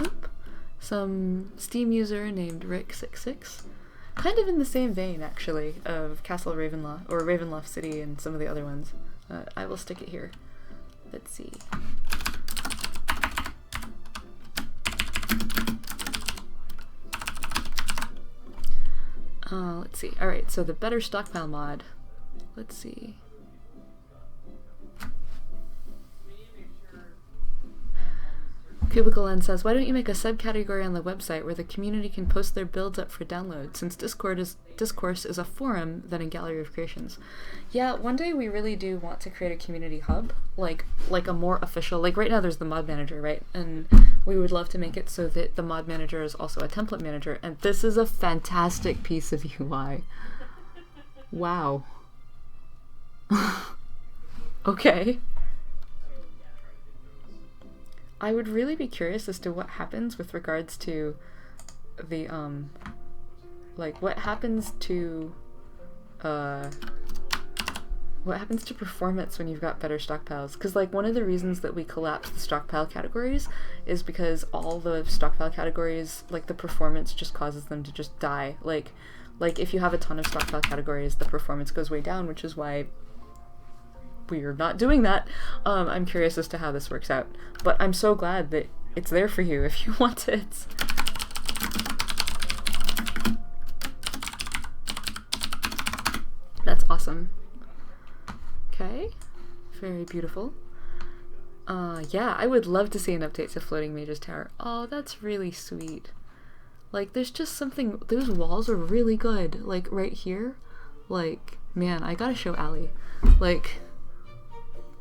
Oop. Some Steam user named Rick66. Kind of in the same vein, actually, of Castle Ravenloft, or Ravenloft City and some of the other ones. I will stick it here. Let's see. Let's see. Alright, so the better stockpile mod. Let's see. Cubicle N says, why don't you make a subcategory on the website where the community can post their builds up for download, since Discourse is a forum than a gallery of creations? Yeah, one day we really do want to create a community hub, like a more official, like right now there's the mod manager, right? And we would love to make it so that the mod manager is also a template manager, and this is a fantastic piece of UI. Wow. Okay. I would really be curious as to what happens with regards to the, what happens to performance when you've got better stockpiles? Because, like, one of the reasons that we collapsed the stockpile categories is because all the stockpile categories, like, the performance just causes them to just die. Like, if you have a ton of stockpile categories, the performance goes way down, which is why we're not doing that. I'm curious as to how this works out, but I'm so glad that it's there for you if you want it. That's awesome. Okay, very beautiful. Yeah, I would love to see an update to Floating Mage's Tower. Oh, that's really sweet. Like, there's just something, those walls are really good. Like, right here, like, man, I gotta show Allie. Like,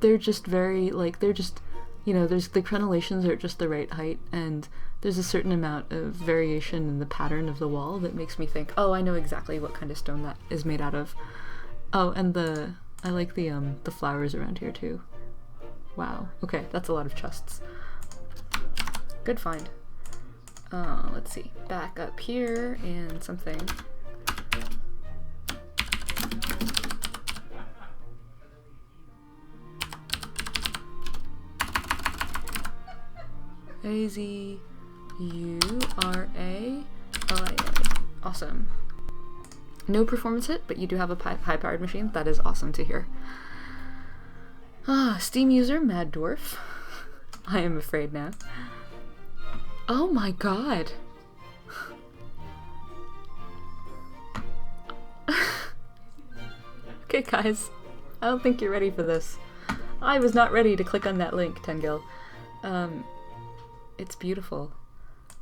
they're just very, like, they're just, you know, there's the crenellations are at just the right height, and there's a certain amount of variation in the pattern of the wall that makes me think, oh, I know exactly what kind of stone that is made out of. Oh, and I like the flowers around here too. Wow, okay, that's a lot of chests. Good find. Let's see, back up here, and something. AZURALIA. Awesome. No performance hit, but you do have a high-powered machine. That is awesome to hear. Steam user Mad Dwarf. I am afraid now. Oh my god. Okay, guys. I don't think you're ready for this. I was not ready to click on that link, Tengil. It's beautiful.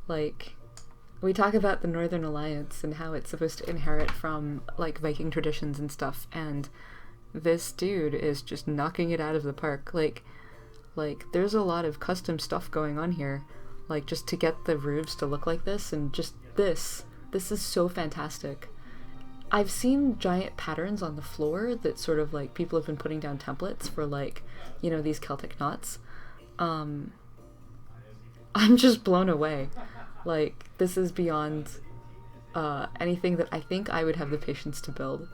Like, we talk about the Northern Alliance and how it's supposed to inherit from, like, Viking traditions and stuff, and this dude is just knocking it out of the park. Like, there's a lot of custom stuff going on here. Like, just to get the roofs to look like this, and just this. This is so fantastic. I've seen giant patterns on the floor that sort of, like, people have been putting down templates for, like, you know, these Celtic knots. I'm just blown away. Like, this is beyond anything that I think I would have the patience to build.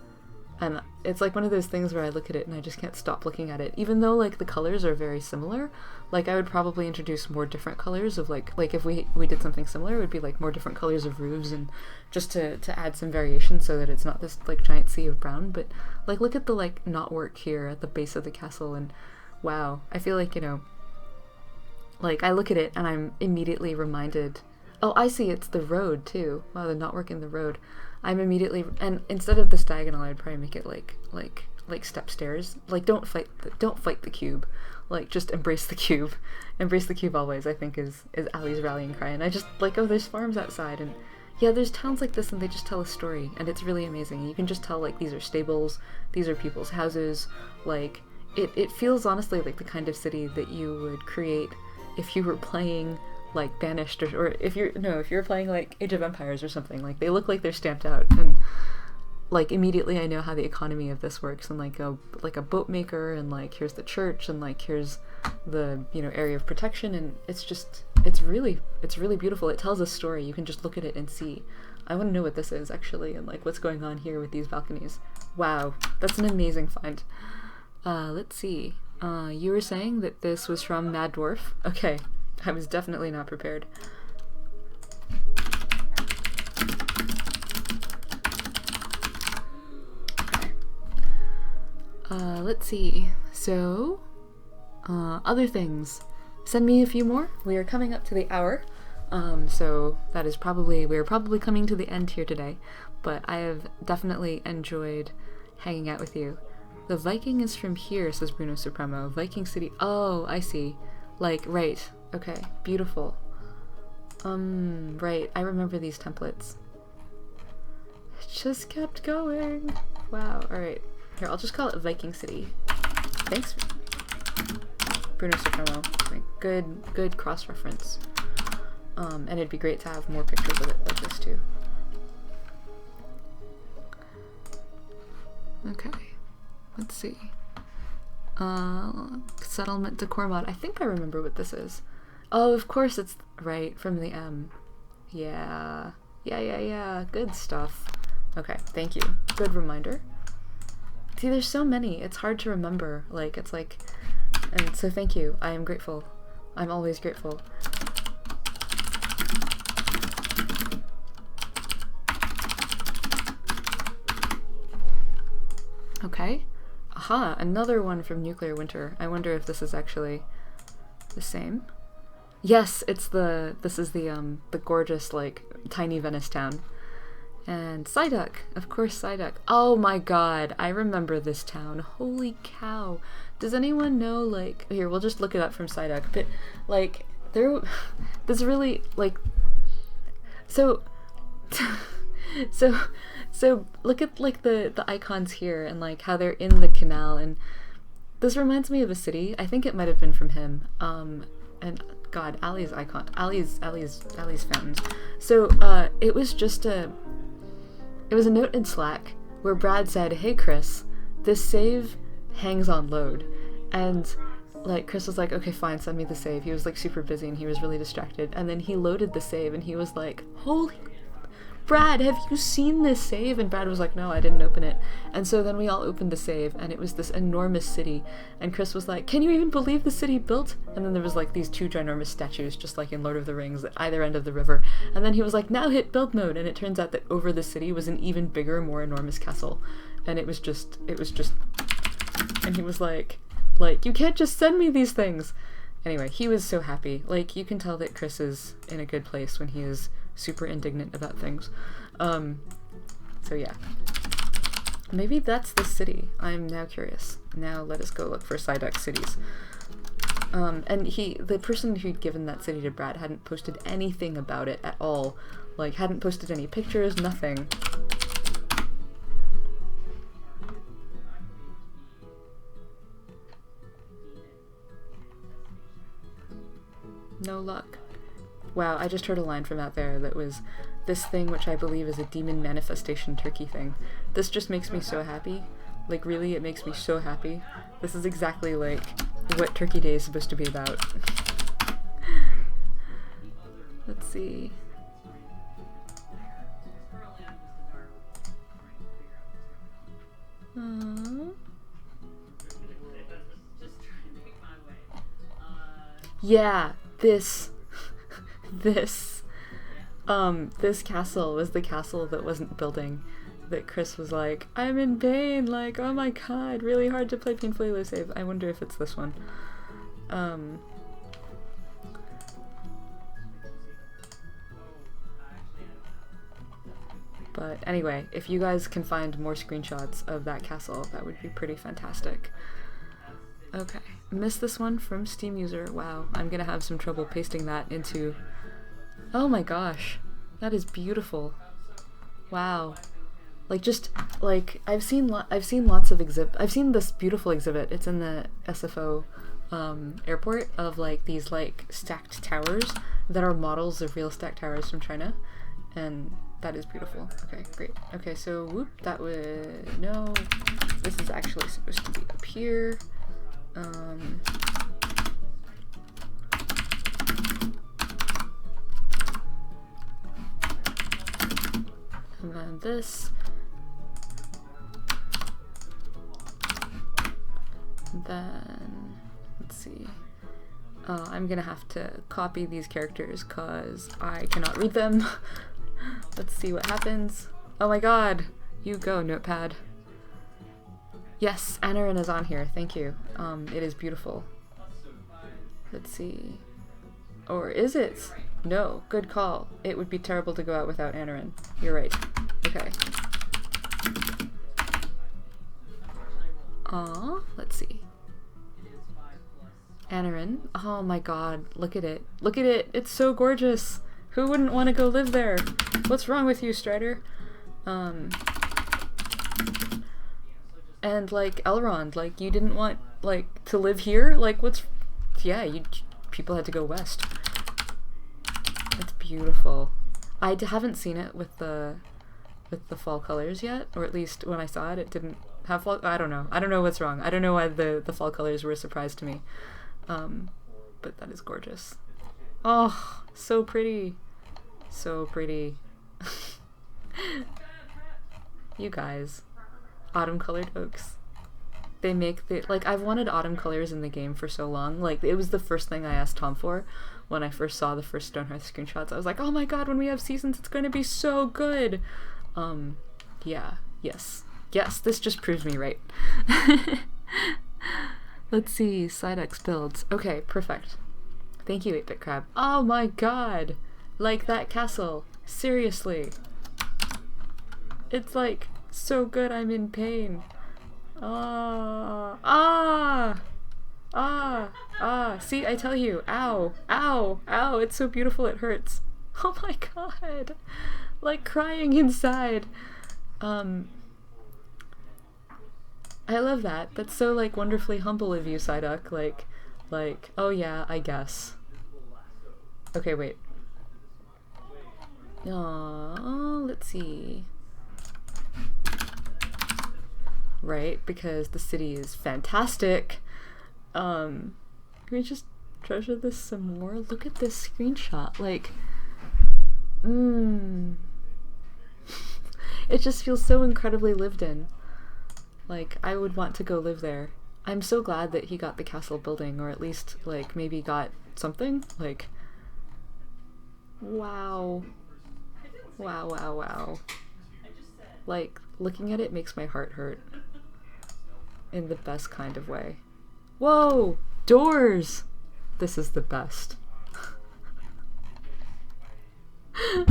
And it's like one of those things where I look at it and I just can't stop looking at it. Even though, like, the colors are very similar, like, I would probably introduce more different colors of, like if we did something similar, it would be, like, more different colors of roofs, and just to add some variation so that it's not this, like, giant sea of brown. But, like, look at the, like, knotwork here at the base of the castle, and wow. I feel like, you know, like, I look at it and I'm immediately reminded... Oh, I see, it's the road, too. Wow, the knotwork in the road. I'm immediately... And instead of this diagonal, I'd probably make it, like step stairs. Like, don't fight the cube. Like, just embrace the cube. Embrace the cube always, I think, is Ali's rallying cry. And I just, like, oh, there's farms outside, and yeah, there's towns like this, and they just tell a story, and it's really amazing. You can just tell, like, these are stables, these are people's houses. Like, it feels honestly like the kind of city that you would create if you were playing, like, Banished, or if you're playing, like, Age of Empires or something. Like, they look like they're stamped out, and, like, immediately I know how the economy of this works, and, like a boat maker, and, like, here's the church, and, like, here's the, you know, area of protection, and it's really beautiful. It tells a story. You can just look at it and see. I want to know what this is, actually, and, like, what's going on here with these balconies. Wow, that's an amazing find. Let's see. You were saying that this was from Mad Dwarf? Okay. I was definitely not prepared. Okay. Let's see. So, other things. Send me a few more. We are coming up to the hour. So that is we're probably coming to the end here today, but I have definitely enjoyed hanging out with you. The Viking is from here, says Bruno Supremo. Viking City. Oh, I see. Like, right. Okay, beautiful. Right, I remember these templates. It just kept going. Wow, alright. Here, I'll just call it Viking City. Thanks, Bruno Supremo. Good cross-reference. And it'd be great to have more pictures of it like this, too. Okay, let's see. Settlement Decor Mod. I think I remember what this is. Oh, of course it's right from the M. Yeah. Good stuff. Okay, thank you. Good reminder. See, there's so many. It's hard to remember. Like, it's like... And so thank you. I am grateful. I'm always grateful. Okay. Aha, another one from Nuclear Winter. I wonder if this is actually the same. Yes, this is the gorgeous, like, tiny Venice town. And Psyduck, of course, Psyduck. Oh my god, I remember this town. Holy cow. Does anyone know, like, here, we'll just look it up from Psyduck, but, like, there's really, like, so look at, like, the icons here, and, like, how they're in the canal, and this reminds me of a city. I think it might have been from him. And God, Ali's icon, Ali's fountains. So, it was a note in Slack where Brad said, "Hey Chris, this save hangs on load," and, like, Chris was like, "Okay, fine, send me the save." He was, like, super busy and he was really distracted, and then he loaded the save and he was like, "Holy, Brad, have you seen this save? And Brad was like, no, I didn't open it. And so then we all opened the save, and it was this enormous city. And Chris was like, can you even believe the city built? And then there was like these two ginormous statues, just like in Lord of the Rings, at either end of the river. And then he was like, now hit build mode. And it turns out that over the city was an even bigger, more enormous castle. And it was just, and he was like, you can't just send me these things. Anyway, he was so happy. Like, you can tell that Chris is in a good place when he is super indignant about things. So yeah. Maybe that's the city. I'm now curious. Now let us go look for Psyduck cities. And the person who'd given that city to Brad hadn't posted anything about it at all. Like, hadn't posted any pictures, nothing. No luck. Wow, I just heard a line from out there that was, this thing which I believe is a demon manifestation turkey thing. This just makes me so happy. Like, really, it makes me so happy. This is exactly, like, what Turkey Day is supposed to be about. Let's see. Yeah, this castle was the castle that wasn't building, that Chris was like, I'm in pain, like, oh my god, really hard to play painfully low save. I wonder if it's this one. But anyway, if you guys can find more screenshots of that castle, that would be pretty fantastic. Okay, missed this one from Steam user. Wow, I'm gonna have some trouble pasting that into... Oh my gosh, that is beautiful. Wow. Like, just, like, I've seen lots of I've seen this beautiful exhibit. It's in the SFO airport, of like these like stacked towers that are models of real stacked towers from China, and that is beautiful. Okay, great. Okay, so whoop, that would, no, this is actually supposed to be up here. And then this. And then, let's see. I'm gonna have to copy these characters because I cannot read them. Let's see what happens. Oh my god! You go, notepad. Yes, Anarin is on here. Thank you. It is beautiful. Let's see. Or is it? No. Good call. It would be terrible to go out without Anarin. You're right. Okay. Aw, let's see. Anarin. Oh my god. Look at it. Look at it. It's so gorgeous. Who wouldn't want to go live there? What's wrong with you, Strider? And like Elrond, like you didn't want like to live here? Like what's, yeah, people had to go west. It's beautiful. I haven't seen it with the fall colors yet, or at least when I saw it, it didn't have fall. I don't know. I don't know what's wrong. I don't know why the fall colors were a surprise to me. But that is gorgeous. Oh, so pretty. So pretty. You guys. Autumn colored oaks. They make the, like, I've wanted autumn colors in the game for so long. Like, it was the first thing I asked Tom for when I first saw the first Stonehearth screenshots. I was like, oh my god, when we have seasons, it's going to be so good. Yeah. Yes. Yes, this just proves me right. Let's see. Psyduck builds. Okay, perfect. Thank you, 8-Bit Crab. Oh my god! Like, that castle. Seriously. It's like... so good, I'm in pain. See, I tell you, ow, ow, ow, it's so beautiful it hurts. Oh my god. Like crying inside. I love that. That's so like wonderfully humble of you, Psyduck. Like, oh yeah, I guess. Okay, wait. Let's see. Right, because the city is fantastic. Can we just treasure this some more? Look at this screenshot. Like, It just feels so incredibly lived in. Like, I would want to go live there. I'm so glad that he got the castle building, or at least, like, maybe got something. Like, wow. Wow, wow, wow. Like, looking at it makes my heart hurt. In the best kind of way. Whoa! Doors! This is the best.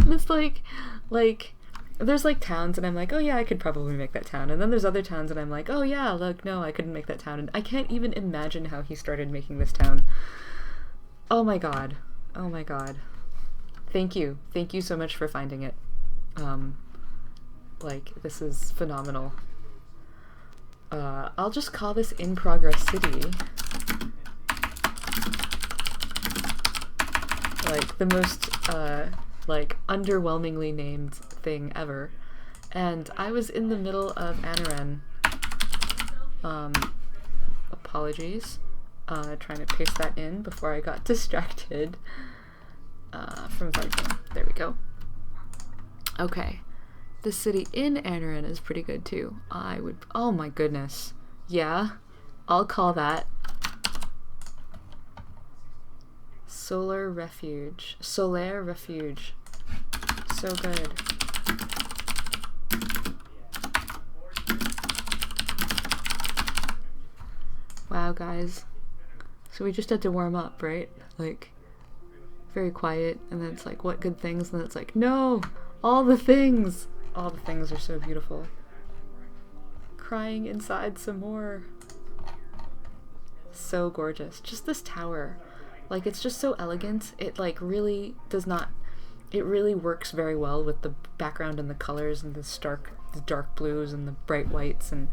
It's like, there's like towns and I'm like, oh yeah, I could probably make that town. And then there's other towns and I'm like, oh yeah, look, no, I couldn't make that town. And I can't even imagine how he started making this town. Oh my god. Oh my god. Thank you. Thank you so much for finding it. Like, this is phenomenal. I'll just call this In Progress City. Like, the most, like, underwhelmingly named thing ever. And I was in the middle of Anaran. Apologies. Trying to paste that in before I got distracted from Vargin. There we go. Okay. The city in Anaran is pretty good too. Oh my goodness. Yeah, I'll call that Solaire Refuge. So good. Wow, guys. So we just had to warm up, right? Like, very quiet, and then it's like, what good things? And then it's like, no! All the things! All the things are so beautiful. Crying inside some more. So gorgeous. Just this tower. Like, it's just so elegant. It, like, really does not... It really works very well with the background and the colors and the dark blues and the bright whites and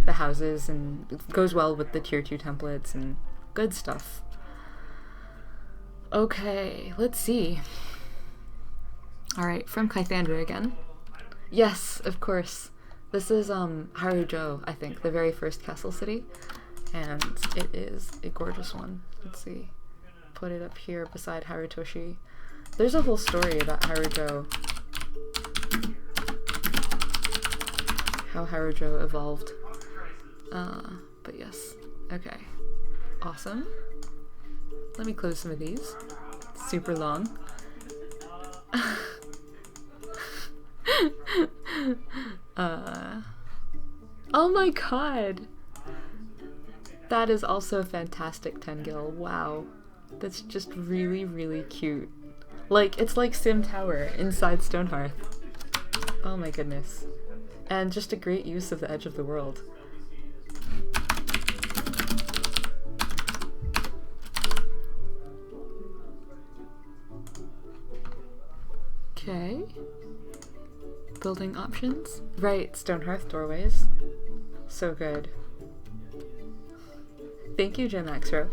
the houses, and it goes well with the tier 2 templates and good stuff. Okay, let's see. Alright, from Kythandra again. Yes, of course. This is Harujo, I think, the very first castle city, and it is a gorgeous one. Let's see. Put it up here beside Harutoshi. There's a whole story about Harujo. How Harujo evolved. But yes. Okay. Awesome. Let me close some of these. It's super long. Oh my god! That is also fantastic, Tengil. Wow. That's just really, really cute. Like, it's like Sim Tower inside Stonehearth. Oh my goodness. And just a great use of the edge of the world. Okay. Building options. Right, Stonehearth doorways. So good. Thank you, Jim Axro.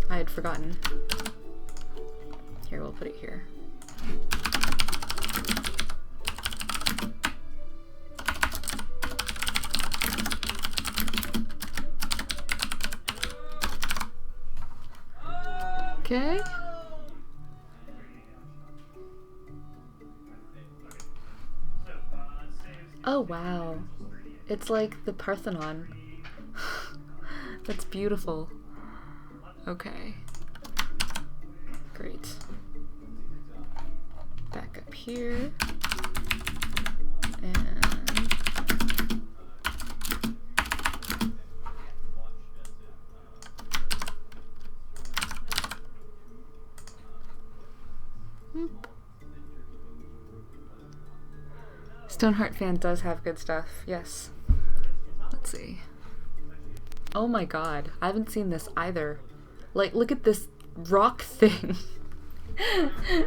I had forgotten. Here, we'll put it here. Okay. Oh wow. It's like the Parthenon. That's beautiful. Okay. Great. Back up here. And whoop. Stoneheart fan does have good stuff, yes. Let's see. Oh my god, I haven't seen this either. Like, look at this rock thing.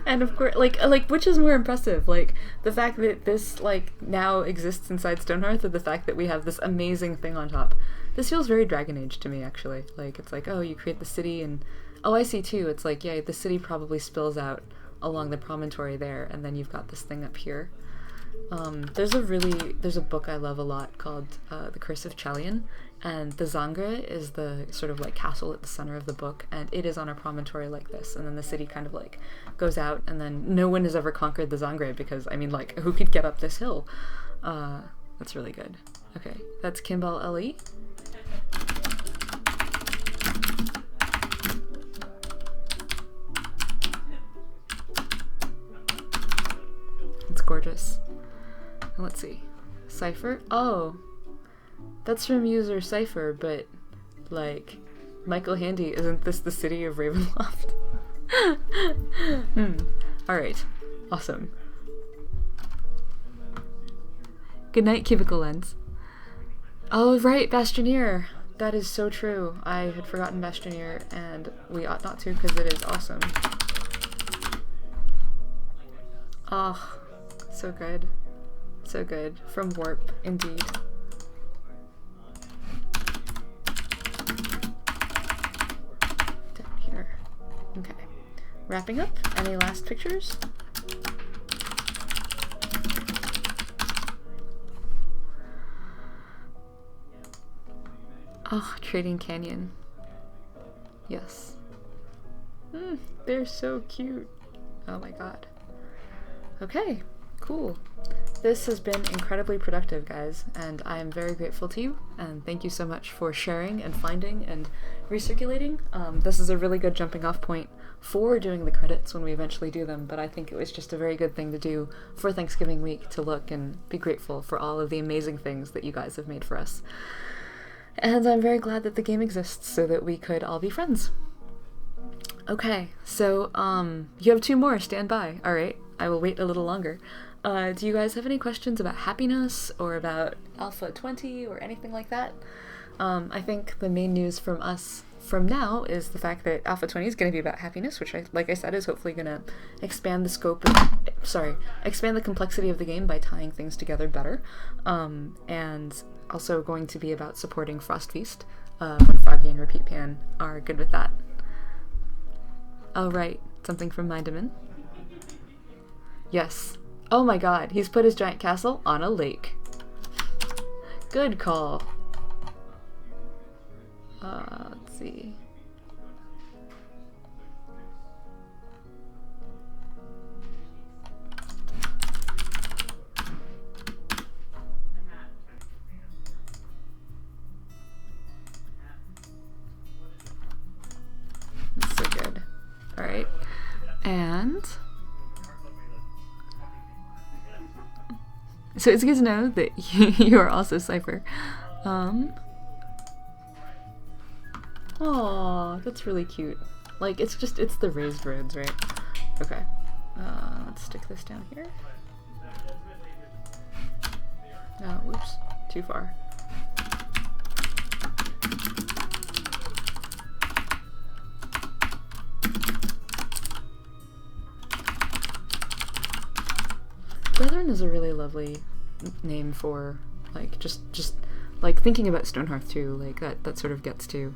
And of course, like, which is more impressive? Like, the fact that this, like, now exists inside Stonehearth, or the fact that we have this amazing thing on top? This feels very Dragon Age to me, actually. Like, it's like, oh, you create the city and... Oh, I see, too. It's like, yeah, the city probably spills out along the promontory there, and then you've got this thing up here. There's a book I love a lot called The Curse of Chelian, and the Zangre is the sort of like castle at the center of the book, and it is on a promontory like this, and then the city kind of like goes out, and then no one has ever conquered the Zangre because, I mean, like, who could get up this hill? That's really good. Okay, that's Kimball LE. It's gorgeous. Let's see. Cypher? Oh, that's from user Cypher, but like, Michael Handy, isn't this the city of Ravenloft? Alright. Awesome. Good night, Cubicle Lens. Oh, right, Bastioneer. That is so true. I had forgotten Bastioneer, and we ought not to because it is awesome. Oh, so good. So good. From Warp, indeed. Down here. Okay. Wrapping up. Any last pictures? Oh, Trading Canyon. Yes. They're so cute. Oh my god. Okay, cool. This has been incredibly productive, guys, and I am very grateful to you, and thank you so much for sharing and finding and recirculating. This is a really good jumping off point for doing the credits when we eventually do them, but I think it was just a very good thing to do for Thanksgiving week, to look and be grateful for all of the amazing things that you guys have made for us. And I'm very glad that the game exists so that we could all be friends. Okay, so, you have 2 more, stand by. Alright, I will wait a little longer. Do you guys have any questions about happiness, or about Alpha 20, or anything like that? I think the main news from us from now is the fact that Alpha 20 is going to be about happiness, which, like I said, is hopefully going to expand the scope of, expand the complexity of the game by tying things together better, and also going to be about supporting Frostfeast, when Froggy and Repeat Pan are good with that. Oh right, something from Mindaman. Yes. Oh my god, he's put his giant castle on a lake. Good call. Let's see. That's so good. Alright. And so it's good to know that you are also Cypher. Aw, that's really cute. Like, it's the raised roads, right? Okay. Let's stick this down here. Oh, whoops. Too far. Brethren is a really lovely name for, like, just like, thinking about Stonehearth too, like, that sort of gets to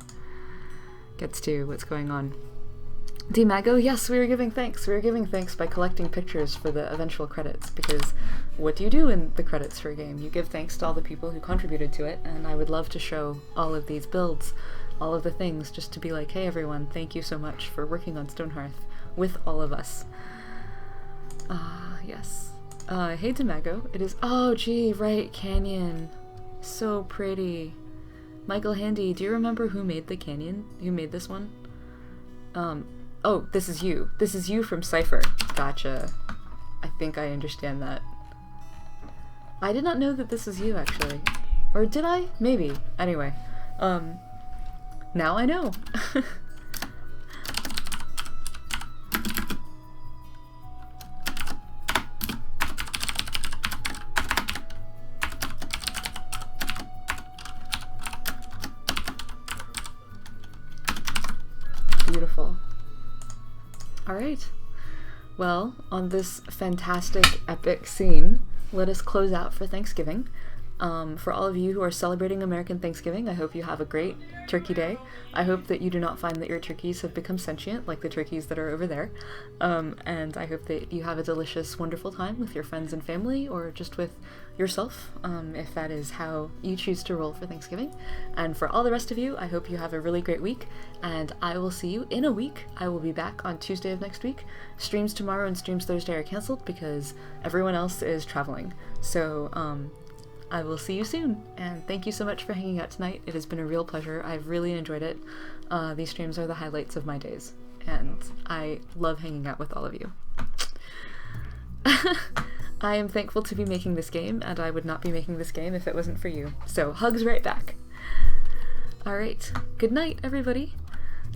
what's going on. D-Mago, yes, we are giving thanks. We are giving thanks by collecting pictures for the eventual credits, because what do you do in the credits for a game? You give thanks to all the people who contributed to it, and I would love to show all of these builds, all of the things, just to be like, hey everyone, thank you so much for working on Stonehearth with all of us. Yes. Hey Demago, it is- oh gee, right, Canyon. So pretty. Michael Handy, do you remember who made the canyon? Who made this one? Oh, this is you. This is you from Cypher. Gotcha. I think I understand that. I did not know that this was you, actually. Or did I? Maybe. Anyway. Now I know. Beautiful. Alright. Well, on this fantastic, epic scene, let us close out for Thanksgiving. For all of you who are celebrating American Thanksgiving, I hope you have a great Turkey Day. I hope that you do not find that your turkeys have become sentient, like the turkeys that are over there. And I hope that you have a delicious, wonderful time with your friends and family, or just with yourself, if that is how you choose to roll for Thanksgiving. And for all the rest of you, I hope you have a really great week, and I will see you in a week. I will be back on Tuesday of next week. Streams tomorrow and streams Thursday are canceled because everyone else is traveling. So, I will see you soon, and thank you so much for hanging out tonight. It has been a real pleasure. I've really enjoyed it. These streams are the highlights of my days, and I love hanging out with all of you. I am thankful to be making this game, and I would not be making this game if it wasn't for you. So, hugs right back. Alright, good night, everybody.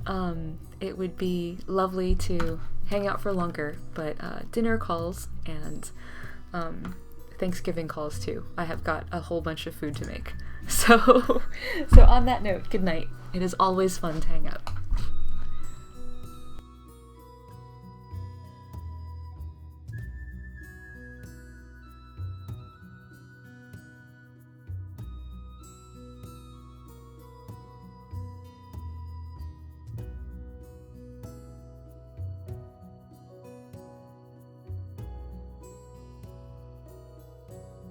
It would be lovely to hang out for longer, but dinner calls and Thanksgiving calls too. I have got a whole bunch of food to make. So on that note, good night. It is always fun to hang out.